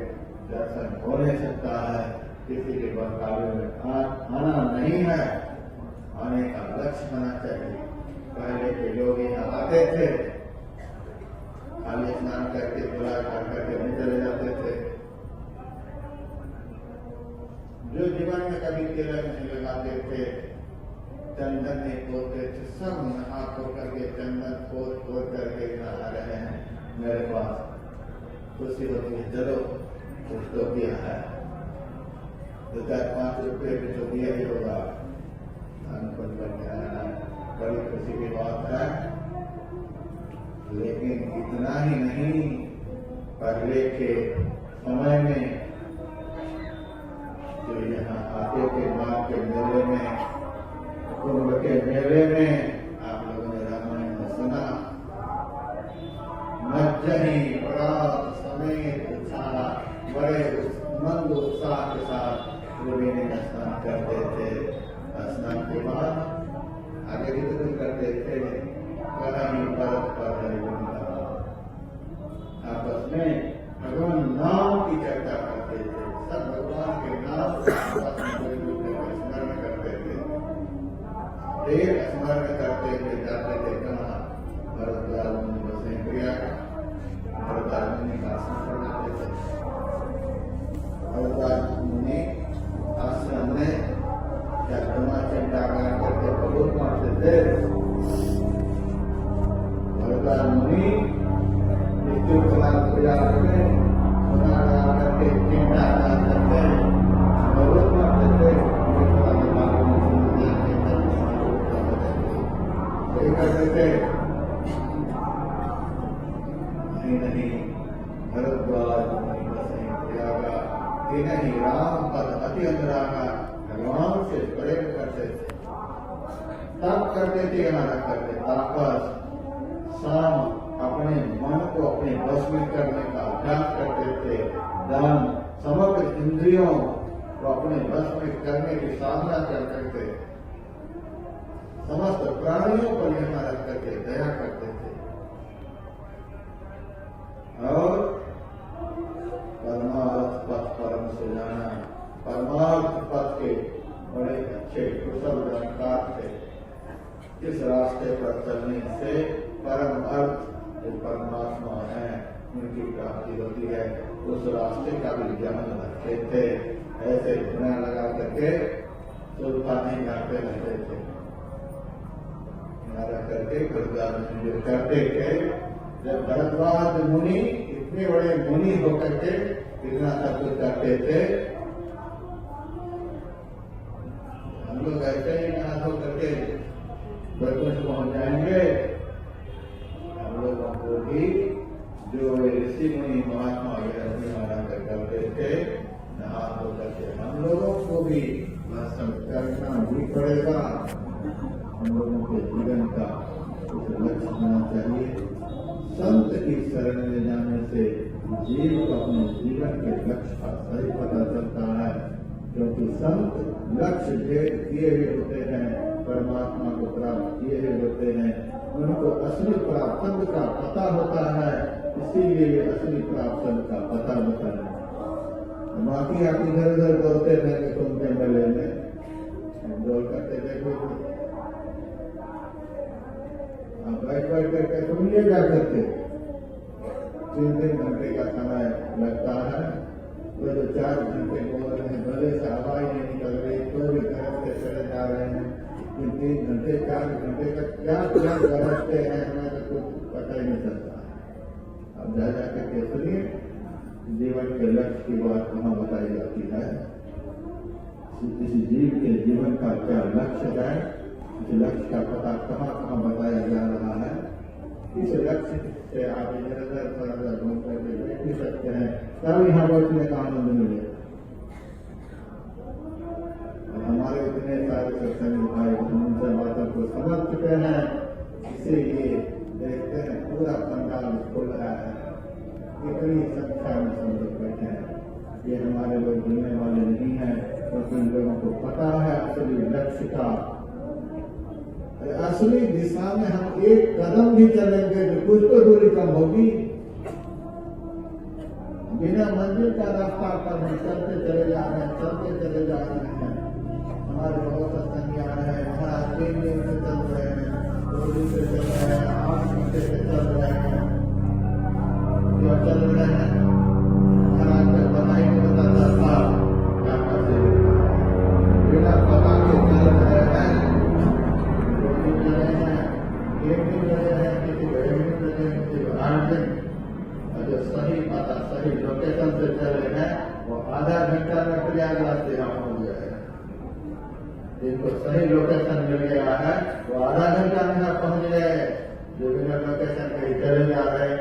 दर्शन हो नहीं सकता है। किसी के बर्तावे में आना नहीं है, आने का लक्ष्य होना चाहिए। पहले के लोग यहाँ आते थे, खाली स्नान करके बुला करके नहीं चले जाते थे। जो जीवन में कभी तिलक नहीं लगाते थे, चंदन नहीं पोते थे, सब नहा धोकर के चंदन पोत करके नहा रहे हैं। मेरे पास खुशी होती है, चलो कुछ तो दिया है, 2-4-5 रुपये भी तो दिया ही होगा, धन करके आना बड़ी खुशी की बात है। लेकिन इतना ही नहीं, पहले के समय में जो यहाँ आते थे माँ के मेले में, कुंभ के मेले में, आप लोगों ने रामायण में सुना, मज्जनी बरात समेत उछाला, बड़े मंद उत्साह के साथ त्रिवेणी में स्नान करते थे। स्नान के बाद आगे भी तो करते थे, कहीं परत पर आपस में भगवान नाम की चर्चा करते थे, सब भगवान के नाम स्मरण करते थे, देव स्मरण करते थे, जाते थे कहाँ भरद्वाज मुनि बसे प्रिया का, भरद्वाज मुनि का आश्रम बनाते थे। भरद्वाज मुनि आश्रम में चंद्रमा चिंताकरण करके बहुत मारते थे। भरद्वाज मुनि पूजा करके सुना लगा करके चिंता करते बहुत मारते थे। करते थे नहीं, कि नहीं राम पद अति अनुरागा, भगवान से प्रेम करते थे, तब करते थे या न करते, तापस शाम अपने मन को अपने वश में करने का अभ्यास करते थे, दान समग्र इंद्रियों को अपने वश में करने की साधना करते थे, समस्त प्राणियों पर निहारत करके दया करते थे, और परमार्थ पथ परम से जाना, परमार्थ पथ के बड़े अच्छे कुशल जानकार थे। इस रास्ते पर चलने से परम अर्थ जो परमात्मा है उनकी प्राप्ति होती है, उस रास्ते का भी ज्ञान रखते थे। ऐसे घुना लगा करके सुल्फा नहीं जाते रहते थे, करके गुरुद्वार में जो करते थे। जब भरद्वाज मुनि इतने बड़े मुनि होकर के इतना सब कुछ करते थे, हम लोग ऐसे ही नहा धो करके वैकुंठ पहुंच जाएंगे। हम लोगों को भी जो ऋषि मुनि महात्मा वगैरह करते थे नहा धो करके, हम लोगों को भी सब करना भी पड़ेगा। हम लोगों के जीवन का कुछ लक्ष्य होना चाहिए। संत की शरण में जाने से जीव को अपने जीवन के लक्ष्य का सही पता चलता है, क्योंकि संत लक्ष्य भेद किए हुए होते हैं, परमात्मा को प्राप्त किए हुए होते हैं, उनको असली प्राप्त का पता होता है, इसीलिए असली प्राप्त का पता होता है। बाकी आप इधर उधर बोलते रहेंगे तुम के मेले में, बोल करते देखो बैठ बैठ करके सुनिए जा करके 3-3 घंटे का समय लगता है, तो जो 4 घंटे बोल रहे हैं भले से हवा ही नहीं निकल रही तो भी घर से चले जा रहे हैं, 3 घंटे 4 घंटे का क्या क्या गरजते हैं हमें तो कुछ पता ही नहीं चलता। अब जा करके सुनिए जीवन के लक्ष्य की बात कहाँ बताई जाती है, इस जीव के जीवन का क्या लक्ष्य है, इस लक्ष्य का पता कहाँ कहाँ बताया जा रहा है। इस लक्ष्य से आप इधर उधर घूम करके बैठ भी सकते हैं, तब यहाँ बैठने का आनंद मिले। हमारे इतने सारे सत्संग भाई उनसे बातों को समझ चुके हैं, इसीलिए देखते हैं पूरा पंडाल खुल रहा है, इतनी संख्या में सब लोग बैठे हैं। ये हमारे लोग भूलने वाले नहीं हैं, क्योंकि इन लोगों को पता है असली लक्ष्य का। असली दिशा में हम एक कदम भी चलेंगे तो कुछ तो दूरी कम होगी। बिना मंजिल का रास्ता पर हम चलते चले जा रहे हैं, चलते चले जा रहे हैं। हमारे बहुत सत्संगी आ रहे हैं, महाराज 3 दिन से चल रहे हैं, 2 दिन से चल रहे हैं, 8 घंटे से चल रहे हैं, जो चल रहे हैं। महाराज का बताई नहीं बताता था क्या करते बिना पता के चल रहे हैं, 2 दिन चले हैं, 1 दिन चले हैं, किसी 1 दिन चले हैं, किसी 8 दिन। और जो सही पता सही लोकेशन से चले हैं वो आधा घंटा में प्रयागराज से यहाँ पहुंच गए। जिनको सही लोकेशन मिल गया है वो आधा घंटा में यहाँ पहुंच गए, जो बिना लोकेशन कहीं चले जा रहे।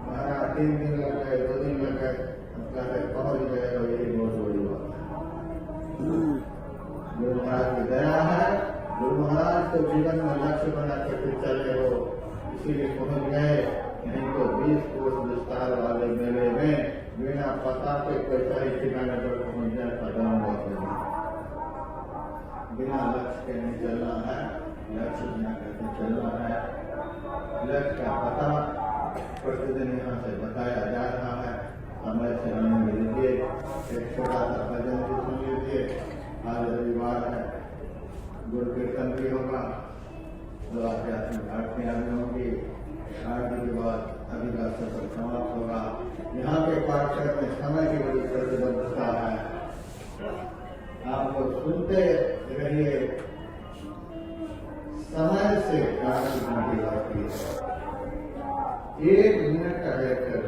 महाराज 3 दिन लग गए, 2 दिन लग गए, पहुंच गए, और यही बहुत बड़ी बात है। गुरु महाराज की दया है, गुरु महाराज को जीवन में लक्ष्य बना करके चले हो, इसीलिए पहुंच गए। नहीं तो 20 कोस विस्तार वाले मेले में बिना पता के पैसा ही ठिकाने पर पहुंच जाए, पता नहीं। बिना लक्ष्य के नहीं चलना है, लक्ष्य बना करके चलना है। लक्ष्य का पता प्रतिदिन यहाँ से बताया जा रहा है, समय से आने में लीजिए। एक छोटा सा भजन भी सुन लीजिए। आज रविवार है, गुरु कीर्तन भी होगा, जो आध्यात्मिक आरतियां भी होंगी। आरती के बाद अभी का सफर समाप्त होगा। यहाँ के पाठशाला में समय की बड़ी प्रतिबद्धता है, आप लोग सुनते रहिए। समय से कार्य की बात है, 1 मिनट का वेट कर